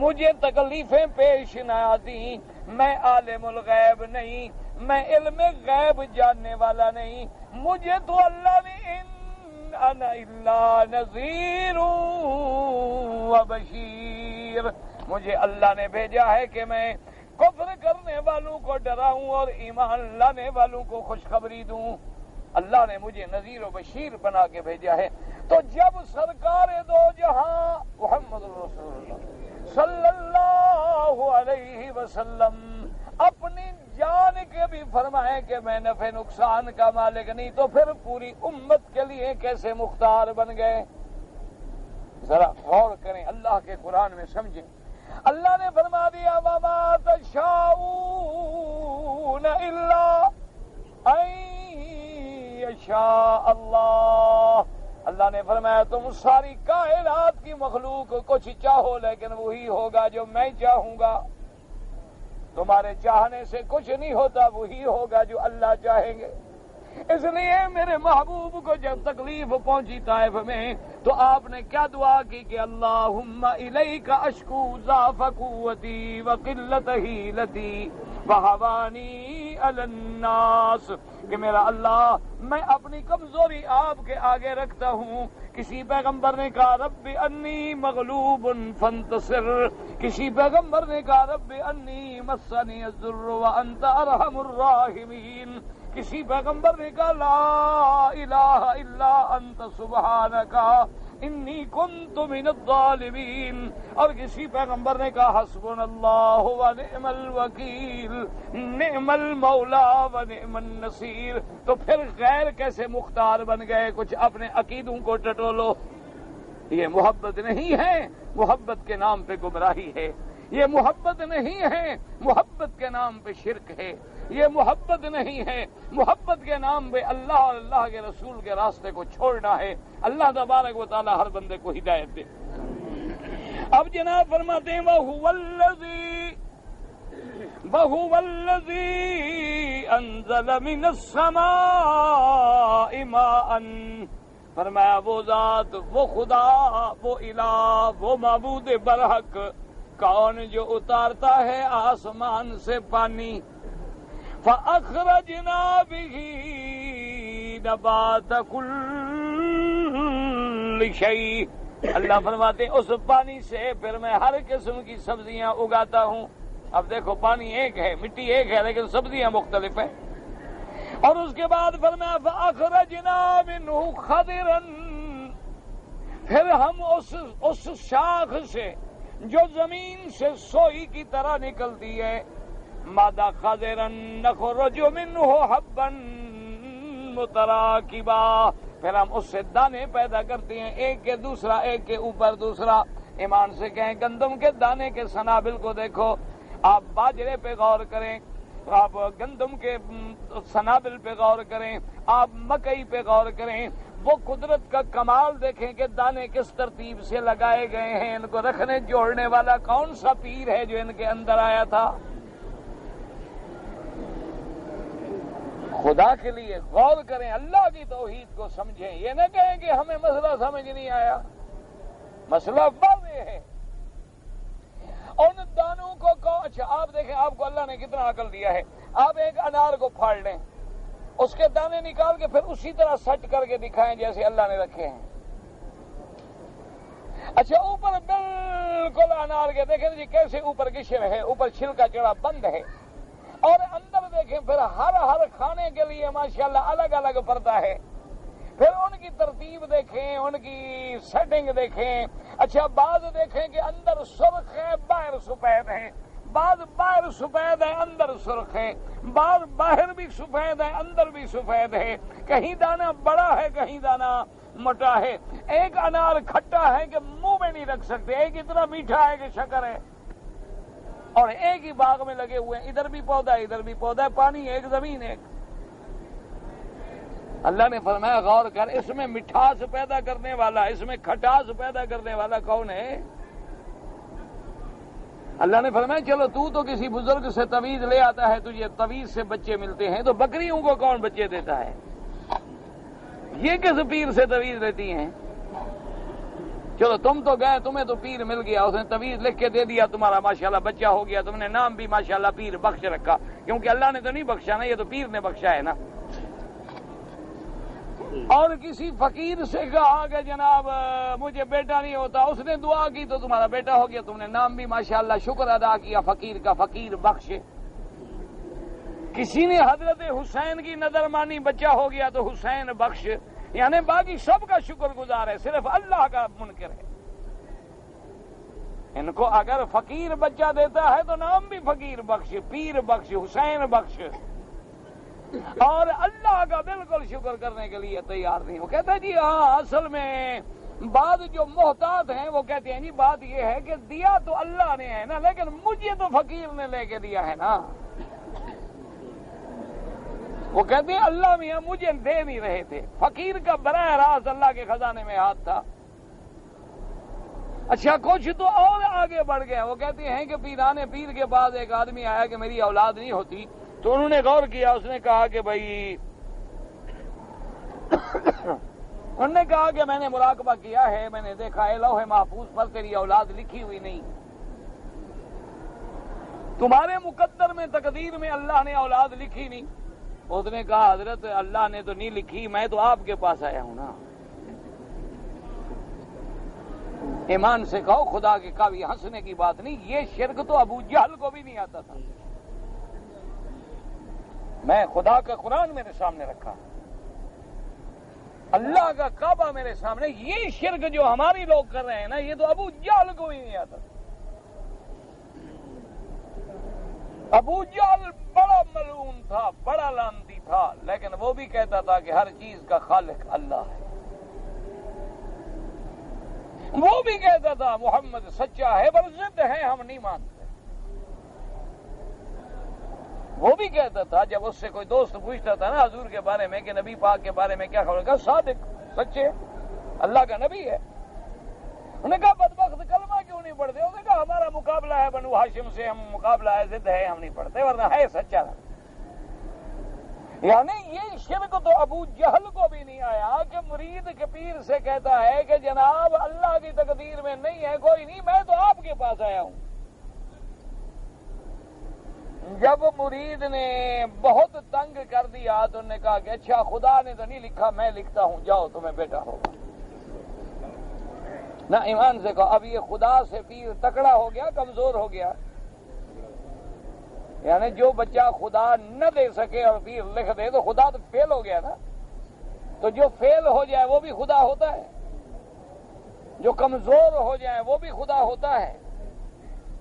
مجھے تکلیفیں پیش نہ آتی. میں عالم الغیب نہیں، میں علم غیب جاننے والا نہیں. مجھے تو اللہ نے انا الا نذیر وبشیر، مجھے اللہ نے بھیجا ہے کہ میں کفر کرنے والوں کو ڈراؤں اور ایمان لانے والوں کو خوشخبری دوں. اللہ نے مجھے نذیر و بشیر بنا کے بھیجا ہے. تو جب سرکار دو جہاں محمد رسول اللہ صلی اللہ علیہ وسلم اپنی جان کے بھی فرمائے کہ میں نفع نقصان کا مالک نہیں، تو پھر پوری امت کے لیے کیسے مختار بن گئے؟ ذرا غور کریں، اللہ کے قرآن میں سمجھیں. اللہ نے فرما دیا وَمَا تَشَاءُونَ إِلَّا أَن يَشَاءَ اللَّهُ. اللہ نے فرمایا تم ساری کائنات کی مخلوق کچھ چاہو لیکن وہی ہوگا جو میں چاہوں گا. تمہارے چاہنے سے کچھ نہیں ہوتا، وہی ہوگا جو اللہ چاہیں گے. اس لیے میرے محبوب کو جب تکلیف پہنچی طائف میں تو آپ نے کیا دعا کی کہ اللہم الیک اشکو ضعف قوتی وقلت حیلتی وہوانی علی الناس، کہ میرا اللہ میں اپنی کمزوری آپ کے آگے رکھتا ہوں. کسی پیغمبر نے کہا رب انی مغلوب فانتصر، کسی پیغمبر نے کہا رب انی مسنی الضر وانت ارحم الراحمین، کسی پیغمبر نے کہا لا الہ الا انت سبحانک انی کنت من الظالمین، اور کسی پیغمبر نے کہا حسبنا اللہ ونعم الوکیل نعم المولا ونعم النصیر. تو پھر غیر کیسے مختار بن گئے؟ کچھ اپنے عقیدوں کو ٹٹولو. یہ محبت نہیں ہے، محبت کے نام پہ گمراہی ہے. یہ محبت نہیں ہے، محبت کے نام پہ شرک ہے. یہ محبت نہیں ہے، محبت کے نام پہ اللہ اور اللہ کے رسول کے راستے کو چھوڑنا ہے. اللہ تبارک و تعالی ہر بندے کو ہدایت دے. اب جناب فرماتے ہیں وَهُوَ الَّذِي أَنزَلَ مِنَ السَّمَاءِ مَاءً، فرمایا وہ ذات، وہ خدا، وہ الہ، وہ معبود برحق کون جو اتارتا ہے آسمان سے پانی. فَأَخْرَجْنَا بِهِ نَبَاتَ كُلِّ شَيْءٍ، اللہ فرماتے ہیں اس پانی سے پھر میں ہر قسم کی سبزیاں اگاتا ہوں. اب دیکھو پانی ایک ہے، مٹی ایک ہے، لیکن سبزیاں مختلف ہیں. اور اس کے بعد فرمایا فَأَخْرَجْنَا مِنْهُ خَضِرًا، پھر ہم اس شاخ سے جو زمین سے سوئی کی طرح نکلتی ہے، مادہ خَضِرًا نَخْرُجُ مِنْهُ حَبًّا متراکبا، پھر ہم اس سے دانے پیدا کرتے ہیں، ایک کے دوسرا، ایک کے اوپر دوسرا۔ ایمان سے کہیں گندم کے دانے کے سنابل کو دیکھو، آپ باجرے پہ غور کریں، آپ گندم کے سنابل پہ غور کریں، آپ مکئی پہ غور کریں، وہ قدرت کا کمال دیکھیں کہ دانے کس ترتیب سے لگائے گئے ہیں۔ ان کو رکھنے جوڑنے والا کون سا پیر ہے جو ان کے اندر آیا تھا؟ خدا کے لیے غور کریں، اللہ کی توحید کو سمجھیں، یہ نہ کہیں کہ ہمیں مسئلہ سمجھ نہیں آیا۔ مسئلہ واضح ہے۔ ان دانوں کو اچھا آپ دیکھیں، آپ کو اللہ نے کتنا عقل دیا ہے۔ آپ ایک انار کو پھاڑ لیں، اس کے دانے نکال کے پھر اسی طرح سٹ کر کے دکھائیں جیسے اللہ نے رکھے ہیں۔ اچھا اوپر بالکل انار کے دیکھیں جی کیسے اوپر قشر ہے، اوپر چھلکا چڑا بند ہے، اور اندر دیکھیں پھر ہر کھانے کے لیے ماشاءاللہ الگ الگ پردہ ہے۔ پھر ان کی ترتیب دیکھیں، ان کی سیٹنگ دیکھیں۔ اچھا بعض دیکھیں کہ اندر سرخ ہے، باہر سفید ہے، بعض باہر سفید ہے اندر سرخ ہے، بعض باہر بھی سفید ہے اندر بھی سفید ہے، کہیں دانہ بڑا ہے کہیں دانہ موٹا ہے، ایک انار کھٹا ہے کہ منہ میں نہیں رکھ سکتے، ایک اتنا میٹھا ہے کہ شکر ہے، اور ایک ہی باغ میں لگے ہوئے ہیں، ادھر بھی پودا ہے ادھر بھی پودا ہے، پانی ایک زمین ایک۔ اللہ نے فرمایا غور کر، اس میں مٹھاس پیدا کرنے والا، اس میں کھٹاس پیدا کرنے والا کون ہے؟ اللہ نے فرمایا چلو تو کسی بزرگ سے تویز لے آتا ہے، تجھے تویز سے بچے ملتے ہیں، تو بکریوں کو کون بچے دیتا ہے؟ یہ کس پیر سے تویز لیتی ہیں؟ چلو تم تو گئے، تمہیں تو پیر مل گیا، اس نے تویز لکھ کے دے دیا، تمہارا ماشاءاللہ بچہ ہو گیا، تم نے نام بھی ماشاءاللہ پیر بخش رکھا، کیونکہ اللہ نے تو نہیں بخشا نا، یہ تو پیر نے بخشا ہے نا۔ اور کسی فقیر سے کہا کہ جناب مجھے بیٹا نہیں ہوتا، اس نے دعا کی تو تمہارا بیٹا ہو گیا، تم نے نام بھی ماشاءاللہ شکر ادا کیا فقیر کا، فقیر بخش۔ کسی نے حضرت حسین کی نظر مانی، بچہ ہو گیا تو حسین بخش، یعنی باقی سب کا شکر گزار ہے، صرف اللہ کا منکر ہے۔ ان کو اگر فقیر بچہ دیتا ہے تو نام بھی فقیر بخش، پیر بخش، حسین بخش، اور اللہ کا بالکل شکر کرنے کے لیے تیار نہیں۔ وہ کہتا ہے جی ہاں اصل میں بعض جو محتاط ہیں وہ کہتے ہیں جی بات یہ ہے کہ دیا تو اللہ نے ہے نا، لیکن مجھے تو فقیر نے لے کے دیا ہے نا۔ وہ کہتے ہیں اللہ میاں مجھے دے نہیں رہے تھے، فقیر کا براہ راست اللہ کے خزانے میں ہاتھ تھا۔ اچھا کچھ تو اور آگے بڑھ گئے، وہ کہتے ہیں کہ پیرانے پیر کے پاس ایک آدمی آیا کہ میری اولاد نہیں ہوتی، تو انہوں نے غور کیا، اس نے کہا کہ بھائی انہوں نے کہا کہ میں نے مراقبہ کیا ہے، میں نے دیکھا ہے لوح محفوظ پر تیری اولاد لکھی ہوئی نہیں، تمہارے مقدر میں تقدیر میں اللہ نے اولاد لکھی نہیں۔ اس نے کہا حضرت اللہ نے تو نہیں لکھی، میں تو آپ کے پاس آیا ہوں نا۔ ایمان سے کہو خدا کے کبھی ہنسنے کی بات نہیں، یہ شرک تو ابو جہل کو بھی نہیں آتا تھا۔ میں خدا کا قرآن میرے سامنے رکھا، اللہ کا کعبہ میرے سامنے، یہ شرک جو ہماری لوگ کر رہے ہیں نا، یہ تو ابو جہل کو بھی نہیں آتا تھا۔ ابو جہل بڑا ملعون تھا، بڑا لعنتی تھا، لیکن وہ بھی کہتا تھا کہ ہر چیز کا خالق اللہ ہے۔ وہ بھی کہتا تھا محمد سچا ہے، پر ضد ہے ہم نہیں مانتے۔ وہ بھی کہتا تھا جب اس سے کوئی دوست پوچھتا تھا نا حضور کے بارے میں کہ نبی پاک کے بارے میں کیا خبر، کہا صادق، سچے، اللہ کا نبی ہے۔ انہوں نے کہا بدبخت کلمہ کیوں نہیں پڑھتے؟ انہوں نے کہا ہمارا مقابلہ ہے بنو ہاشم سے، ہم مقابلہ ہے، ضد ہے، ہم نہیں پڑھتے، ورنہ ہے سچا۔ یعنی یہ شرک تو ابو جہل کو بھی نہیں آیا کہ مرید کے پیر سے کہتا ہے کہ جناب اللہ کی تقدیر میں نہیں ہے، کوئی نہیں، میں تو آپ کے پاس آیا ہوں۔ جب مرید نے بہت تنگ کر دیا تو انہوں نے کہا کہ اچھا خدا نے تو نہیں لکھا، میں لکھتا ہوں، جاؤ تمہیں بیٹا ہوگا۔ نہ ایمان سے کہو اب یہ خدا سے پیر تکڑا ہو گیا، کمزور ہو گیا؟ یعنی جو بچہ خدا نہ دے سکے اور پیر لکھ دے تو خدا تو فیل ہو گیا نا۔ تو جو فیل ہو جائے وہ بھی خدا ہوتا ہے، جو کمزور ہو جائے وہ بھی خدا ہوتا ہے۔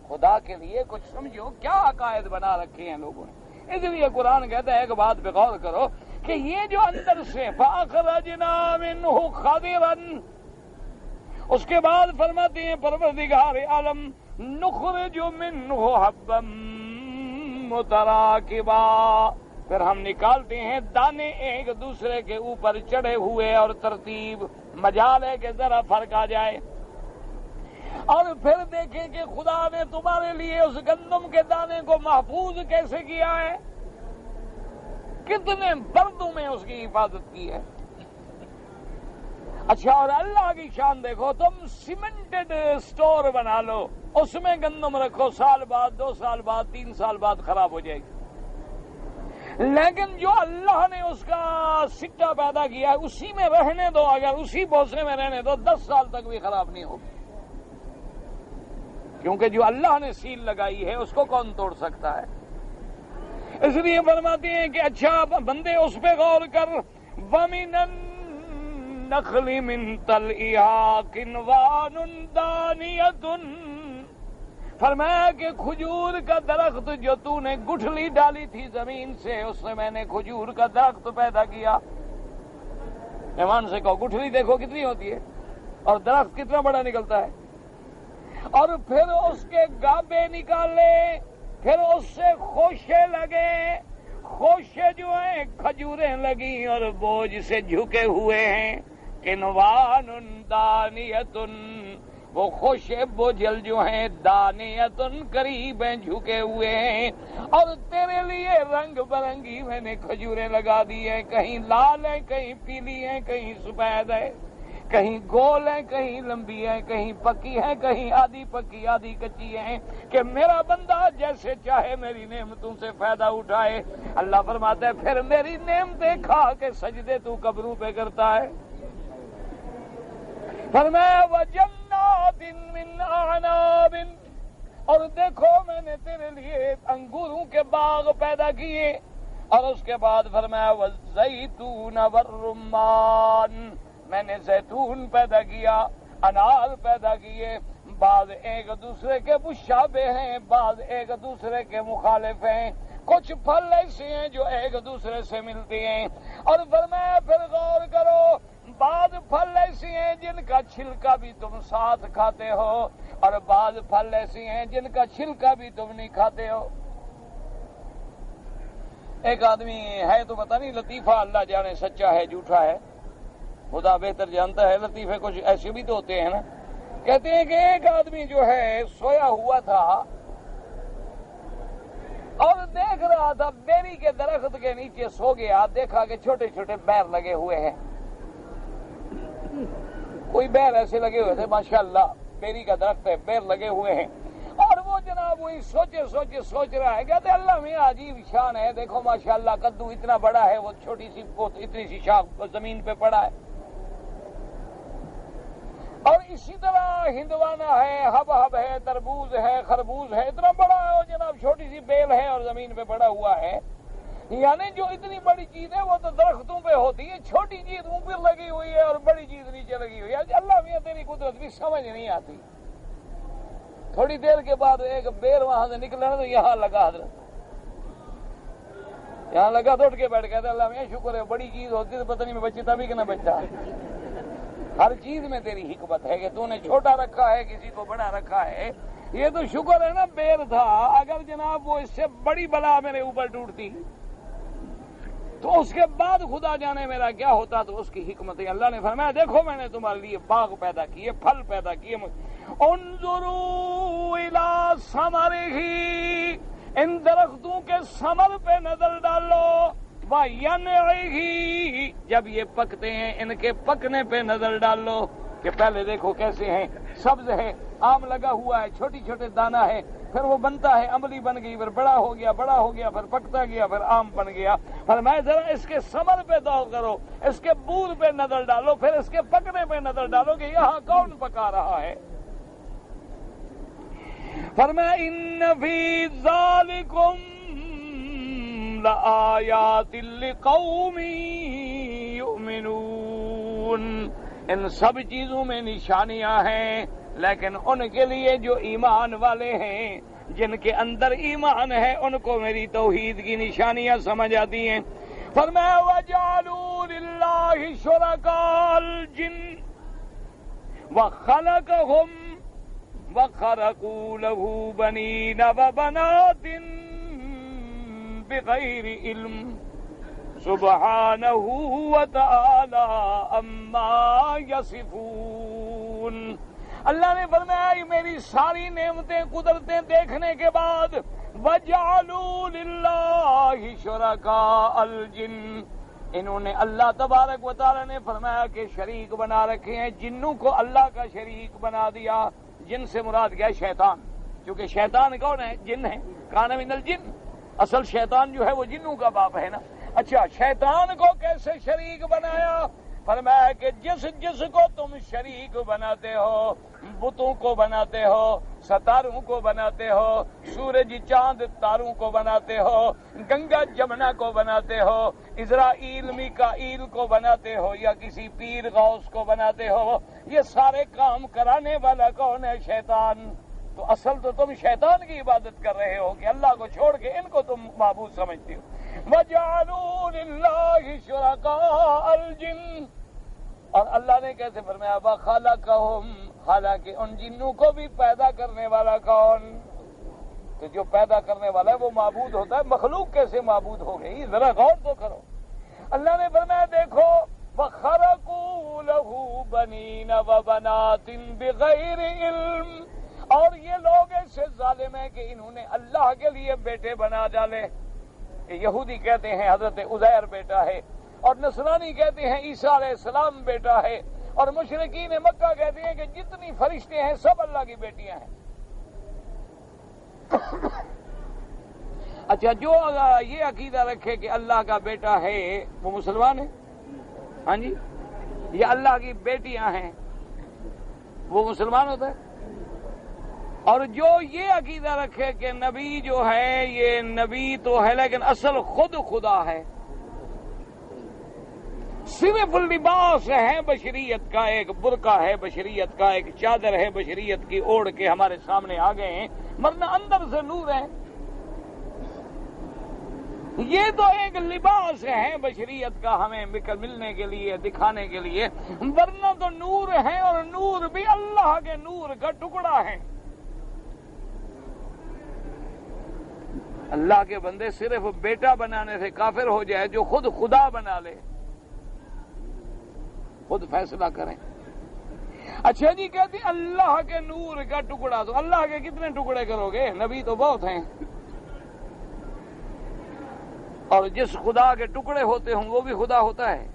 خدا کے لیے کچھ سمجھو، کیا عقائد بنا رکھے ہیں لوگوں نے۔ اس لیے قرآن کہتا ہے ایک بات پہ غور کرو کہ یہ جو اندر سے فَأَخْرَجْنَا مِنْهُ خَضِرًا، اس کے بعد فرماتے ہیں پروردگار عالم نخرج منہ حبا متراکبا، پھر ہم نکالتے ہیں دانے ایک دوسرے کے اوپر چڑھے ہوئے اور ترتیب، مجال ہے کہ ذرا فرق آ جائے، اور پھر دیکھیں کہ خدا نے تمہارے لیے اس گندم کے دانے کو محفوظ کیسے کیا ہے، کتنے بردوں میں اس کی حفاظت کی ہے۔ اچھا، اور اللہ کی شان دیکھو، تم سیمنٹڈ سٹور بنا لو، اس میں گندم رکھو، سال بعد 2 سال بعد 3 سال بعد خراب ہو جائے گی، لیکن جو اللہ نے اس کا سٹا پیدا کیا ہے اسی میں رہنے دو، اگر اسی بوسے میں رہنے دو 10 سال تک بھی خراب نہیں ہوگی، کیونکہ جو اللہ نے سیل لگائی ہے اس کو کون توڑ سکتا ہے۔ اس لیے فرماتے ہیں کہ اچھا بندے اس پہ غور کر، وَمِنَ النَّخْلِ مِن طَلْعِهَا قِنْوَانٌ دَانِيَةٌ، فرمایا کہ کھجور کا درخت جو تو نے گٹھلی ڈالی تھی زمین سے، اس سے میں نے کھجور کا درخت پیدا کیا۔ ایمان سے کہو گٹھلی دیکھو کتنی ہوتی ہے اور درخت کتنا بڑا نکلتا ہے، اور پھر اس کے گابے نکالے، پھر اس سے خوشے لگے، خوشے جو ہیں کھجوریں لگی اور بوجھ سے جھکے ہوئے ہیں، قنوان دانیتن، وہ خوشے بوجھل جو ہیں دانیتن قریب ہیں، جھکے ہوئے ہیں، اور تیرے لیے رنگ برنگی میں نے کھجوریں لگا دی ہیں، کہیں لال ہیں، کہیں پیلی ہیں، کہیں سفید ہے، کہیں گول ہیں، کہیں لمبی ہیں، کہیں پکی ہیں، کہیں آدھی پکی آدھی کچی ہیں، کہ میرا بندہ جیسے چاہے میری نعمتوں سے فائدہ اٹھائے۔ اللہ فرماتا ہے پھر میری نعمتیں کھا کے سجدے تو قبروں پہ کرتا ہے۔ فرمایا وَجَنَّاتٍ مِّنْ أَعْنَابٍ، اور دیکھو میں نے تیرے لیے انگوروں کے باغ پیدا کیے، اور اس کے بعد فرمایا وَالزَّيْتُونَ وَالرُّمَّانَ، میں نے زیتون پیدا کیا، انار پیدا کیے، بعض ایک دوسرے کے مشابہ ہیں، بعض ایک دوسرے کے مخالف ہیں، کچھ پھل ایسے ہیں جو ایک دوسرے سے ملتے ہیں، اور فرمایا پھر غور کرو بعض پھل ایسے ہیں جن کا چھلکا بھی تم ساتھ کھاتے ہو، اور بعض پھل ایسے ہیں جن کا چھلکا بھی تم نہیں کھاتے ہو۔ ایک آدمی ہے تو پتہ نہیں لطیفہ، اللہ جانے سچا ہے جھوٹا ہے، خدا بہتر جانتا ہے، لطیفے کچھ ایسے بھی تو ہوتے ہیں نا۔ کہتے ہیں کہ ایک آدمی جو ہے سویا ہوا تھا اور دیکھ رہا تھا، بیری کے درخت کے نیچے سو گیا، دیکھا کہ چھوٹے چھوٹے بیر لگے ہوئے ہیں، کوئی بیر ایسے لگے ہوئے تھے، ماشاءاللہ بیری کا درخت ہے، بیر لگے ہوئے ہیں، اور وہ جناب وہی سوچ رہا ہے، کہتے اللہ میں عجیب شان ہے، دیکھو ماشاءاللہ کدو اتنا بڑا ہے، وہ چھوٹی سی اتنی سی شاخ زمین پہ پڑا ہے، اور اسی طرح ہندوانہ ہے، ہب ہے، تربوز ہے، خربوز ہے، اتنا بڑا ہے، اور جناب چھوٹی سی بیل ہے اور زمین پہ پڑا ہوا ہے۔ یعنی جو اتنی بڑی چیز ہے وہ تو درختوں پہ ہوتی ہے، چھوٹی چیز اوپر لگی ہوئی ہے اور بڑی چیز نیچے لگی ہوئی ہے، اللہ میاں تیری قدرت بھی سمجھ نہیں آتی۔ تھوڑی دیر کے بعد ایک بیر وہاں سے نکلا تو یہاں لگا، حضرت یہاں لگا تو اٹھ کے بیٹھ گیا، اللہ میاں شکر ہے، بڑی چیز ہوتی تو پتہ نہیں میں بچتا بھی کہ نہ بچتا۔ ہر چیز میں تیری حکمت ہے کہ تو نے چھوٹا رکھا ہے، کسی کو بڑا رکھا ہے، یہ تو شکر ہے نا بیر تھا، اگر جناب وہ اس سے بڑی بلا میرے اوپر ٹوٹتی تو اس کے بعد خدا جانے میرا کیا ہوتا، تو اس کی حکمت ہے۔ اللہ نے فرمایا دیکھو میں نے تمہارے لیے باغ پیدا کیے، پھل پیدا کیے، انظروا الی ثمرہ، ان درختوں کے ثمر پہ نظر ڈالو، وَيَنْعِهِ، جب یہ پکتے ہیں ان کے پکنے پہ نظر ڈال لو، کہ پہلے دیکھو کیسے ہیں، سبز ہے، آم لگا ہوا ہے، چھوٹی چھوٹے دانہ ہے، پھر وہ بنتا ہے، املی بن گئی، پھر بڑا ہو گیا، پھر پکتا گیا، پھر آم بن گیا۔ فرمایا ذرا اس کے ثمر پہ غور کرو، اس کے بور پہ نظر ڈالو، پھر اس کے پکنے پہ نظر ڈالو کہ یہاں کون پکا رہا ہے۔ فرمایا ان فی ذالکم لآیات لقوم یؤمنون، ان سب چیزوں میں نشانیاں ہیں، لیکن ان کے لیے جو ایمان والے ہیں، جن کے اندر ایمان ہے، ان کو میری توحید کی نشانیاں سمجھ آتی ہیں۔ فرمایا وَجَعَلُوا لِلَّهِ شُرَكَاءَ الْجِنِّ وَخَلَقَهُمْ وَخَرَقُوا لَهُ بَنِينَ وَبَنَاتٍ بِغَيْرِ عِلْمٍ سُبْحَانَهُ وَتَعَالَى عَمَّا يَصِفُونَ۔ اللہ نے فرمایا میری ساری نعمتیں قدرتیں دیکھنے کے بعد وَجَعَلُوا لِلَّهِ شُرَكَاءَ الْجِنِّ، انہوں نے اللہ تبارک و تعالی نے فرمایا کہ شریک بنا رکھے ہیں، جنوں کو اللہ کا شریک بنا دیا۔ جن سے مراد کیا؟ شیطان، کیونکہ شیطان کون ہے؟ جن ہے، کان من الجن، اصل شیطان جو ہے وہ جنوں کا باپ ہے نا۔ اچھا، شیطان کو کیسے شریک بنایا؟ فرمایا کہ جس کو تم شریک بناتے ہو، بتوں کو بناتے ہو، ستاروں کو بناتے ہو، سورج چاند تاروں کو بناتے ہو، گنگا جمنا کو بناتے ہو، اسرائیل میکائیل کو بناتے ہو، یا کسی پیر غوث کو بناتے ہو، یہ سارے کام کرانے والا کون ہے؟ شیطان۔ تو اصل تو تم شیطان کی عبادت کر رہے ہو کہ اللہ کو چھوڑ کے ان کو تم معبود سمجھتے ہو۔ وَجَعَلُوا لِلَّهِ شُرَكَاءَ الْجِنِّ، اور اللہ نے کیسے فرمایا وَخَلَقَهُمْ، حالانکہ ان جنوں کو بھی پیدا کرنے والا کون؟ تو جو پیدا کرنے والا ہے وہ معبود ہوتا ہے، مخلوق کیسے معبود ہو گئی؟ ذرا غور تو کرو۔ اللہ نے فرمایا دیکھو وَخَرَقُوا لَهُ بَنِينَ وَبَنَاتٍ بِغَيْرِ عِلْمٍ، اور یہ لوگ ایسے ظالم ہیں کہ انہوں نے اللہ کے لیے بیٹے بنا ڈالے۔ یہودی کہتے ہیں حضرت عزیر بیٹا ہے، اور نصرانی کہتے ہیں عیسیٰ علیہ السلام بیٹا ہے، اور مشرکین مکہ کہتے ہیں کہ جتنی فرشتے ہیں سب اللہ کی بیٹیاں ہیں۔ اچھا، جو یہ عقیدہ رکھے کہ اللہ کا بیٹا ہے وہ مسلمان ہے، ہاں جی، یہ اللہ کی بیٹیاں ہیں وہ مسلمان ہوتا ہے۔ اور جو یہ عقیدہ رکھے کہ نبی جو ہے یہ نبی تو ہے لیکن اصل خود خدا ہے، صرف لباس ہے بشریت کا، ایک برقع ہے بشریت کا، ایک چادر ہے بشریت کی اوڑھ کے ہمارے سامنے آ گئے ہیں، ورنہ اندر سے نور ہے۔ یہ تو ایک لباس ہے بشریت کا ہمیں ملنے کے لیے، دکھانے کے لیے، ورنہ تو نور ہے، اور نور بھی اللہ کے نور کا ٹکڑا ہے۔ اللہ کے بندے صرف بیٹا بنانے سے کافر ہو جائے، جو خود خدا بنا لے، خود فیصلہ کریں۔ اچھا جی، کہتے ہیں اللہ کے نور کا ٹکڑا، تو اللہ کے کتنے ٹکڑے کرو گے؟ نبی تو بہت ہیں، اور جس خدا کے ٹکڑے ہوتے ہوں وہ بھی خدا ہوتا ہے۔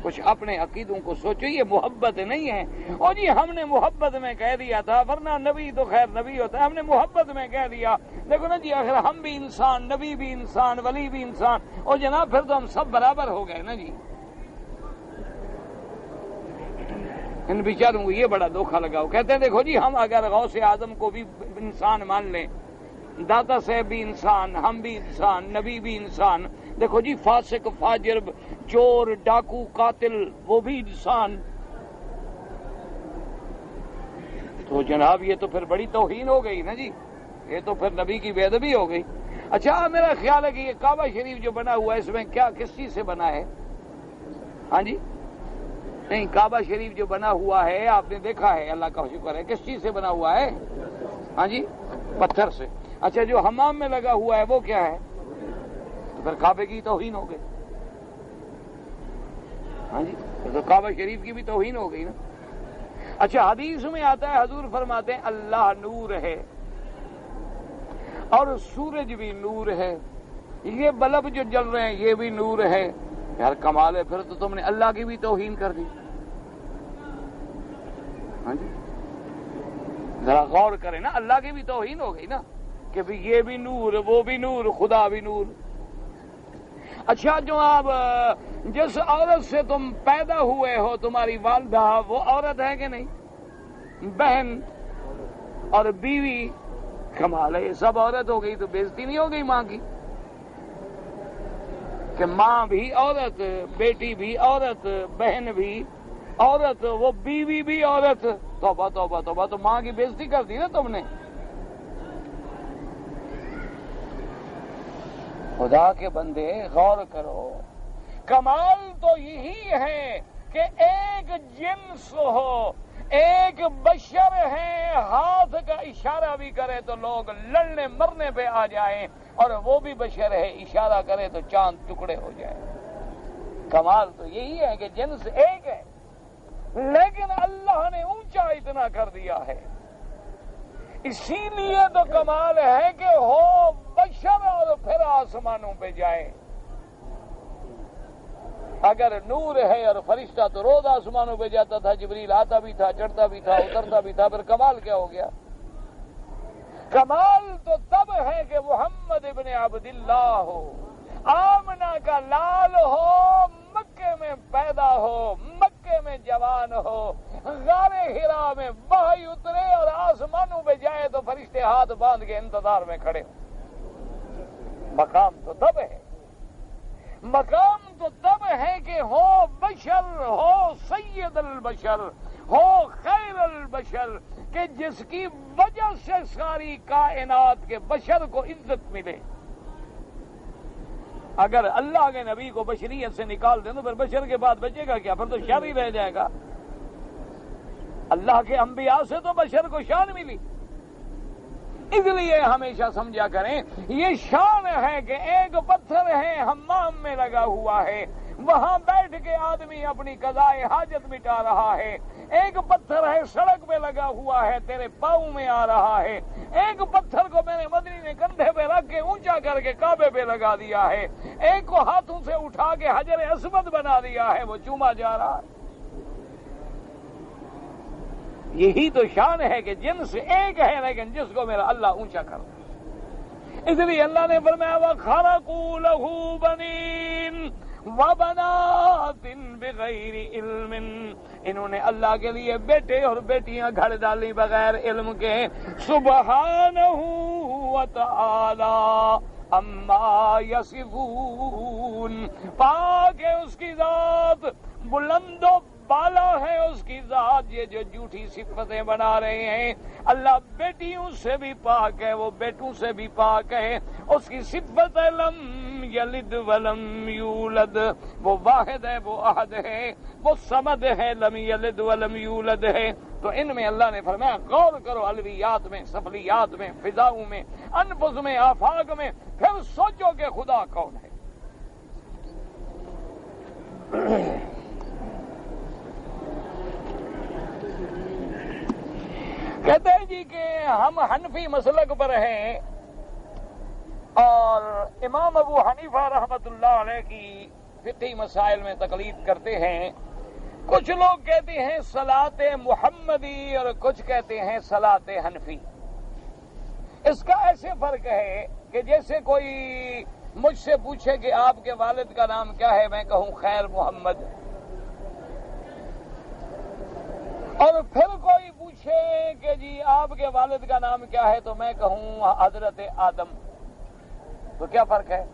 کچھ اپنے عقیدوں کو سوچو، یہ محبت نہیں ہے۔ اور جی ہم نے محبت میں کہہ دیا تھا، ورنہ نبی تو خیر نبی ہوتا ہے، ہم نے محبت میں کہہ دیا۔ دیکھو نا جی، آخر ہم بھی انسان، نبی بھی انسان، ولی بھی انسان، اور جناب پھر تو ہم سب برابر ہو گئے نا جی۔ ان بیچاروں کو یہ بڑا دھوکہ لگا، وہ کہتے ہیں دیکھو جی ہم اگر غوث اعظم کو بھی انسان مان لیں، داتا صاحب بھی انسان، ہم بھی انسان، نبی بھی انسان، دیکھو جی فاسق فاجر چور ڈاکو قاتل وہ بھی انسان، تو جناب یہ تو پھر بڑی توہین ہو گئی نا جی، یہ تو پھر نبی کی بے ادبی ہو گئی۔ اچھا، میرا خیال ہے کہ یہ کعبہ شریف جو بنا ہوا ہے اس میں کیا کس چیز سے بنا ہے؟ ہاں جی، نہیں، کعبہ شریف جو بنا ہوا ہے آپ نے دیکھا ہے، اللہ کا شکر ہے، کس چیز سے بنا ہوا ہے؟ ہاں جی، پتھر سے۔ اچھا، جو حمام میں لگا ہوا ہے وہ کیا ہے؟ تو پھر کعبے کی توہین ہو گئی۔ ہاں جی، تو کعبہ شریف کی بھی توہین ہو گئی نا۔ اچھا، حدیث میں آتا ہے، حضور فرماتے ہیں اللہ نور ہے اور سورج بھی نور ہے، یہ بلب جو جل رہے ہیں یہ بھی نور ہے۔ یار کمال ہے، پھر تو تم نے اللہ کی بھی توہین کر دی۔ ہاں جی، ذرا غور کریں نا، اللہ کی بھی توہین ہو گئی نا، کہ بھی یہ بھی نور، وہ بھی نور، خدا بھی نور۔ اچھا، جو آپ جس عورت سے تم پیدا ہوئے ہو، تمہاری والدہ، وہ عورت ہے کہ نہیں؟ بہن اور بیوی، کمال ہے، یہ سب عورت ہو گئی، تو بے عزتی نہیں ہو گئی ماں کی؟ کہ ماں بھی عورت، بیٹی بھی عورت، بہن بھی عورت، وہ بیوی بھی عورت۔ توبہ توبہ توبہ، تو ماں کی بے عزتی کر دی نا تم نے۔ خدا کے بندے غور کرو، کمال تو یہی ہے کہ ایک جنس ہو، ایک بشر ہے، ہاتھ کا اشارہ بھی کرے تو لوگ لڑنے مرنے پہ آ جائیں، اور وہ بھی بشر ہے، اشارہ کرے تو چاند ٹکڑے ہو جائے۔ کمال تو یہی ہے کہ جنس ایک ہے، لیکن اللہ نے اونچا اتنا کر دیا ہے۔ اسی لیے تو کمال ہے کہ ہو بشر اور پھر آسمانوں پہ جائے۔ اگر نور ہے اور فرشتہ تو روز آسمانوں پہ جاتا تھا، جبریل آتا بھی تھا، چڑھتا بھی تھا، اترتا بھی تھا، پھر کمال کیا ہو گیا؟ کمال تو تب ہے کہ محمد ابن عبداللہ ہو، آمنہ کا لال ہو، مکے میں پیدا ہو، مکے میں جوان ہو، غار حرا میں وحی اترے اور آسمانوں پہ جائے تو فرشتے ہاتھ باندھ کے انتظار میں کھڑے ہو۔ مقام تو تب ہے، مقام تو تب ہے کہ ہو بشر، ہو سید البشر، ہو خیر البشر، کہ جس کی وجہ سے ساری کائنات کے بشر کو عزت ملے۔ اگر اللہ کے نبی کو بشریت سے نکال دیں تو پھر بشر کے بعد بچے گا کیا؟ پھر تو شر ہی رہ جائے گا۔ اللہ کے انبیاء سے تو بشر کو شان ملی، اس لیے ہمیشہ سمجھا کریں یہ شان ہے کہ ایک پتھر ہے حمام میں لگا ہوا ہے، وہاں بیٹھ کے آدمی اپنی قضائے حاجت مٹا رہا ہے، ایک پتھر ہے سڑک پہ لگا ہوا ہے تیرے پاؤں میں آ رہا ہے، ایک پتھر کو میرے مدنی نے کندھے پہ رکھ کے اونچا کر کے کعبے پہ لگا دیا ہے، ایک کو ہاتھوں سے اٹھا کے حجر اسود بنا دیا ہے، وہ چوما جا رہا ہے۔ یہی تو شان ہے کہ جنس ایک ہے لیکن جس کو میرا اللہ اونچا کر دے۔ اس لیے اللہ نے فرمایا وَخَرَقُوا لَهُ بَنِينَ وَبَنَاتٍ بِغَيْرِ عِلْمٍ، انہوں نے اللہ کے لیے بیٹے اور بیٹیاں گھڑ ڈالی بغیر علم کے۔ سبحانہ وتعالی اما یصفون، پاک ہے اس کی ذات، بلند و بالا ہے اس کی ذات، یہ جو جھوٹی صفتیں بنا رہے ہیں۔ اللہ بیٹیوں سے بھی پاک ہے، وہ بیٹوں سے بھی پاک ہے، اس کی صفت ہے لم یلد ولم یولد، وہ واحد ہے، وہ احد ہے، وہ صمد ہے، لم یلد ولم یولد ہے۔ تو ان میں اللہ نے فرمایا غور کرو، الویات میں، سفلیات میں، فضاؤں میں، انفس میں، آفاق میں، پھر سوچو کہ خدا کون ہے۔ کہتے ہیں جی کہ ہم حنفی مسلک پر ہیں اور امام ابو حنیفہ رحمت اللہ علیہ کی فقہی مسائل میں تقلید کرتے ہیں۔ کچھ لوگ کہتے ہیں صلاۃ محمدی اور کچھ کہتے ہیں صلاۃ حنفی۔ اس کا ایسے فرق ہے کہ جیسے کوئی مجھ سے پوچھے کہ آپ کے والد کا نام کیا ہے، میں کہوں خیر محمد، اور پھر کوئی پوچھے کہ جی آپ کے والد کا نام کیا ہے تو میں کہوں حضرت آدم، تو کیا فرق ہے؟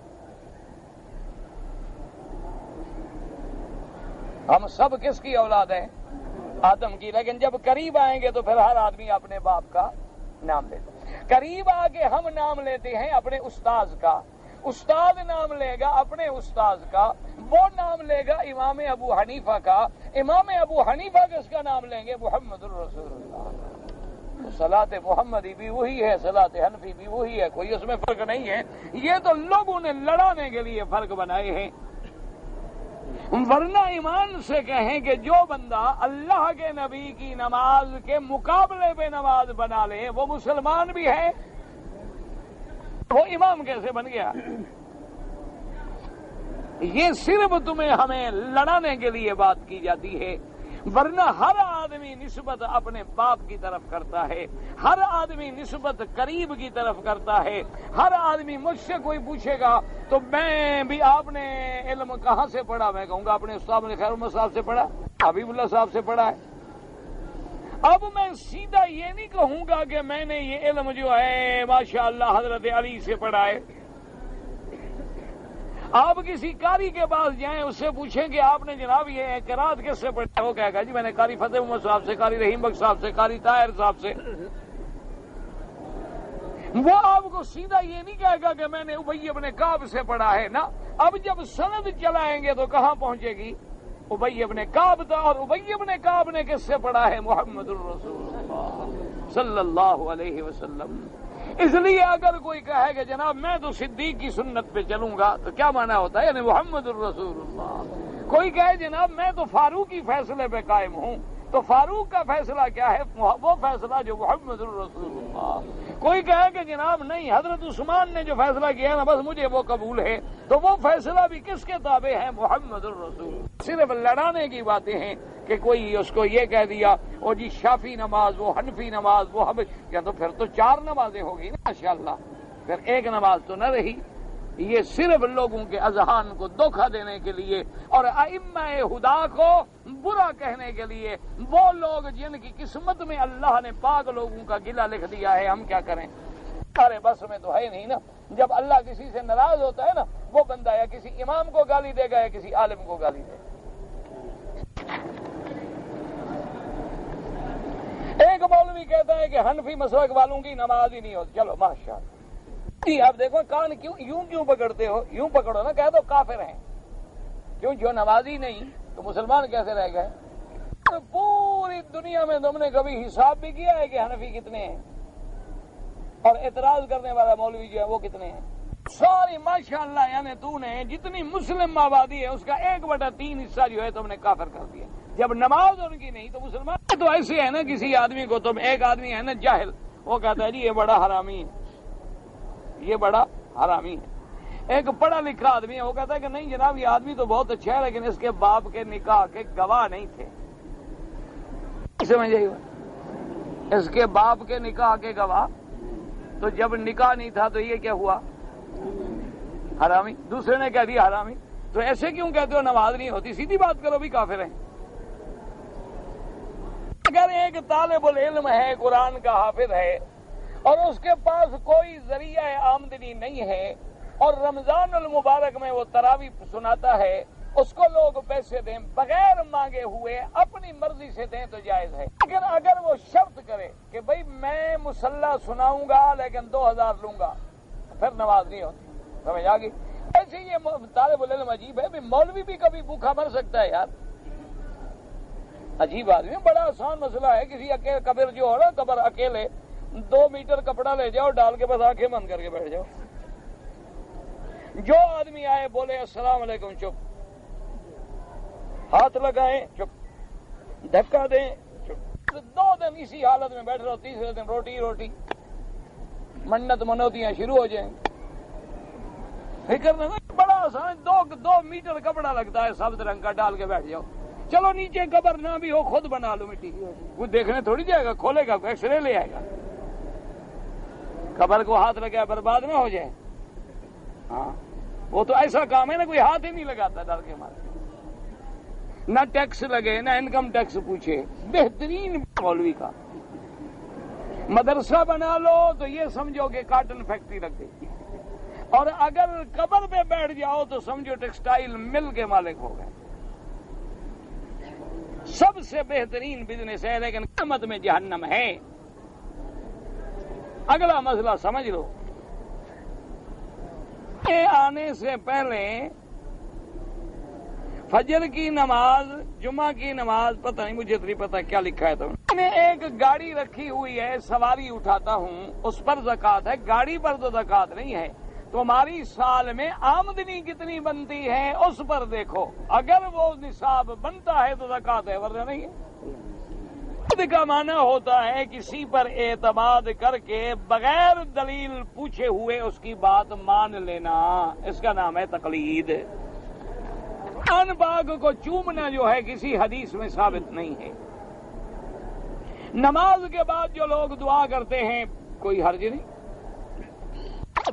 ہم سب کس کی اولاد ہیں؟ آدم کی، لیکن جب قریب آئیں گے تو پھر ہر آدمی اپنے باپ کا نام لیتا ہے۔ قریب آ کے ہم نام لیتے ہیں اپنے استاذ کا، استاد نام لے گا اپنے استاذ کا، وہ نام لے گا امام ابو حنیفہ کا، امام ابو حنیفہ کس کا نام لیں گے؟ محمد الرسول اللہ۔ صلاۃ محمدی بھی وہی ہے، صلاۃ حنفی بھی وہی ہے، کوئی اس میں فرق نہیں ہے۔ یہ تو لوگوں نے لڑانے کے لیے فرق بنائے ہیں، ورنہ ایمان سے کہیں کہ جو بندہ اللہ کے نبی کی نماز کے مقابلے پہ نماز بنا لے وہ مسلمان بھی ہے، وہ امام کیسے بن گیا؟ یہ صرف تمہیں ہمیں لڑانے کے لیے بات کی جاتی ہے، ورنہ ہر آدمی نسبت اپنے باپ کی طرف کرتا ہے، ہر آدمی نسبت قریب کی طرف کرتا ہے۔ ہر آدمی مجھ سے کوئی پوچھے گا تو میں بھی آپ نے علم کہاں سے پڑھا، میں کہوں گا اپنے استاد نے خیر محمد صاحب سے پڑھا، حبیب اللہ صاحب سے پڑھا ہے۔ اب میں سیدھا یہ نہیں کہوں گا کہ میں نے یہ علم جو ہے ماشاءاللہ حضرت علی سے پڑھا ہے۔ آپ کسی قاری کے پاس جائیں، اس سے پوچھیں کہ آپ نے جناب یہ قرات کس سے پڑھا ہے، وہ کہے گا جی میں نے قاری فتح محمد صاحب سے، قاری رحیم بخش صاحب سے، قاری طاہر صاحب سے۔ وہ آپ کو سیدھا یہ نہیں کہے گا کہ میں نے ابی ابن کعب سے پڑھا ہے نا، اب جب سند چلائیں گے تو کہاں پہنچے گی؟ ابی ابن کعب تھا، اور ابی ابن کعب نے کس سے پڑھا ہے؟ محمد الرسول اللہ صلی اللہ علیہ وسلم۔ اس لیے اگر کوئی کہے کہ جناب میں تو صدیق کی سنت پہ چلوں گا تو کیا معنی ہوتا ہے؟ یعنی محمد الرسول اللہ۔ کوئی کہے جناب میں تو فاروق کی فیصلے پہ قائم ہوں، تو فاروق کا فیصلہ کیا ہے؟ وہ فیصلہ جو محمد الرسول اللہ۔ کوئی کہے کہ جناب نہیں، حضرت عثمان نے جو فیصلہ کیا نا بس مجھے وہ قبول ہے، تو وہ فیصلہ بھی کس کے تابع ہے؟ محمد الرسول۔ صرف لڑانے کی باتیں ہیں کہ کوئی اس کو یہ کہہ دیا وہ جی شافی نماز، وہ حنفی نماز، وہ کیا، تو پھر تو 4 نمازیں ہوگی نا ماشاءاللہ، پھر ایک نماز تو نہ رہی۔ یہ صرف لوگوں کے اذہان کو دھوکہ دینے کے لیے اور ائمہ ہدا کو برا کہنے کے لیے، وہ لوگ جن کی قسمت میں اللہ نے پاک لوگوں کا گلہ لکھ دیا ہے، ہم کیا کریں؟ ارے بس میں تو ہے نہیں نا۔ جب اللہ کسی سے ناراض ہوتا ہے نا، وہ بندہ یا کسی امام کو گالی دے گا یا کسی عالم کو گالی دے گا۔ ایک مولوی کہتا ہے کہ حنفی مسلک والوں کی نماز ہی نہیں ہوتی، چلو ماشاءاللہ جی آپ دیکھو کان کیوں پکڑتے ہو؟ یوں پکڑو نا، کہہ دو کافر ہیں، کیوں جو نمازی نہیں تو مسلمان کیسے رہ گئے؟ پوری دنیا میں تم نے کبھی حساب بھی کیا ہے کہ حنفی کتنے ہیں اور اعتراض کرنے والا مولوی جو ہے وہ کتنے ہیں؟ ساری ماشاءاللہ، یعنی تو نے جتنی مسلم آبادی ہے اس کا 1/3 حصہ جو ہے تم نے کافر کر دیا۔ جب نماز ان کی نہیں تو مسلمان تو ایسے ہے نا، کسی آدمی کو تم، ایک آدمی ہے نا جاہل، وہ کہتا ہے جی یہ بڑا حرامی ہے، یہ بڑا حرامی ہے۔ ایک پڑھا لکھا آدمی ہے، وہ کہتا ہے کہ نہیں جناب یہ آدمی تو بہت اچھا ہے لیکن اس کے باپ کے نکاح کے گواہ نہیں تھے۔ سمجھ آئی؟ اس کے باپ کے نکاح کے گواہ، تو جب نکاح نہیں تھا تو یہ کیا ہوا؟ حرامی۔ دوسرے نے کہہ دیا حرامی۔ تو ایسے کیوں کہتے ہو نماز نہیں ہوتی؟ سیدھی بات کرو بھی کافر ہیں۔ اگر ایک طالب العلم ہے، قرآن کا حافظ ہے، اور اس کے پاس کوئی ذریعہ آمدنی نہیں ہے اور رمضان المبارک میں وہ تراویح سناتا ہے، اس کو لوگ پیسے دیں بغیر مانگے ہوئے اپنی مرضی سے دیں تو جائز ہے۔ لیکن اگر وہ شرط کرے کہ بھئی میں مصلی سناؤں گا لیکن 2000 لوں گا، پھر نماز نہیں ہوتی۔ سمجھ آ گئی؟ ایسے یہ طالب العلم عجیب ہے، مولوی بھی کبھی بھوکا مر سکتا ہے یار، عجیب آدمی۔ بڑا آسان مسئلہ ہے، کسی قبر جو ہو نا، قبر اکیلے 2 میٹر کپڑا لے جاؤ، ڈال کے بس آنکھیں بند کر کے بیٹھ جاؤ، جو آدمی آئے بولے السلام علیکم، چپ، ہاتھ لگائیں چپ، دھکا دیں چپ، 2 دن اسی حالت میں بیٹھ رہو، تیسرے دن روٹی منت منوتیاں شروع ہو جائیں۔ فکر نہیں، بڑا آسان، 2 میٹر کپڑا لگتا ہے سبز رنگ کا، ڈال کے بیٹھ جاؤ۔ چلو نیچے قبر نہ بھی ہو خود بنا لو مٹی کی، وہ دیکھنے تھوڑی جائے گا، کھولے گا ایکس رے لے آئے گا، قبر کو ہاتھ لگا برباد نہ ہو جائے۔ ہاں وہ تو ایسا کام ہے نا، کوئی ہاتھ ہی نہیں لگاتا ڈر کے مارے، نہ ٹیکس لگے نہ انکم ٹیکس پوچھے۔ بہترین مولوی کا مدرسہ بنا لو تو یہ سمجھو کہ کاٹن فیکٹری لگ گئی، اور اگر قبر پہ بیٹھ جاؤ تو سمجھو ٹیکسٹائل مل کے مالک ہو گئے۔ سب سے بہترین بزنس ہے، لیکن قیامت میں جہنم ہے۔ اگلا مسئلہ سمجھ لو، آنے سے پہلے فجر کی نماز، جمعہ کی نماز، پتہ نہیں مجھے اتنی پتہ کیا لکھا ہے۔ تو میں نے ایک گاڑی رکھی ہوئی ہے، سواری اٹھاتا ہوں، اس پر زکوٰۃ ہے، گاڑی پر تو زکوٰۃ نہیں ہے۔ تمہاری سال میں آمدنی کتنی بنتی ہے اس پر دیکھو، اگر وہ نصاب بنتا ہے تو زکوٰۃ ہے، ورنہ نہیں ہے۔ کا معنی ہوتا ہے کسی پر اعتماد کر کے بغیر دلیل پوچھے ہوئے اس کی بات مان لینا، اس کا نام ہے تقلید۔ قرآن پاک کو چومنا جو ہے کسی حدیث میں ثابت نہیں ہے۔ نماز کے بعد جو لوگ دعا کرتے ہیں کوئی حرج نہیں،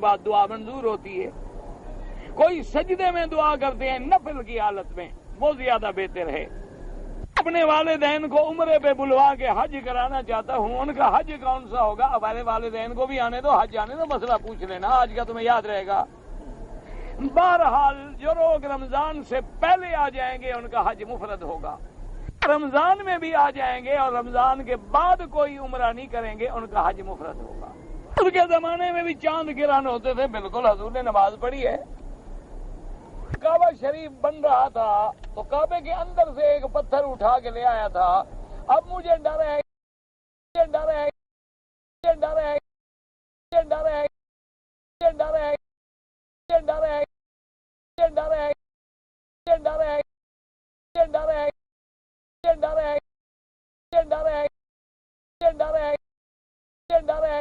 بعد دعا منظور ہوتی ہے۔ کوئی سجدے میں دعا کرتے ہیں نفل کی حالت میں، وہ زیادہ بہتر ہے۔ اپنے والدین کو عمرے پہ بلوا کے حج کرانا چاہتا ہوں، ان کا حج کون سا ہوگا؟ ہمارے والدین کو بھی آنے دو، حج آنے دو، مسئلہ پوچھ لینا، آج کا تمہیں یاد رہے گا۔ بہرحال جو لوگ رمضان سے پہلے آ جائیں گے ان کا حج مفرد ہوگا، رمضان میں بھی آ جائیں گے اور رمضان کے بعد کوئی عمرہ نہیں کریں گے ان کا حج مفرد ہوگا۔ ان کے زمانے میں بھی چاند گران ہوتے تھے، بالکل حضور نے نماز پڑھی ہے۔ کعبہ شریف بن رہا تھا تو کعبے کے اندر سے ایک پتھر اٹھا کے لے آیا تھا۔ اب مجھے ڈر ہے، ڈر ہے، ڈر ہے، ڈر ہے، ڈر ہے، ڈر ہے، ڈر ہے، ڈر ہے، ڈر ہے، ڈر ہے، ڈر ہے، ڈر ہے، ڈر ہے، ڈر ہے،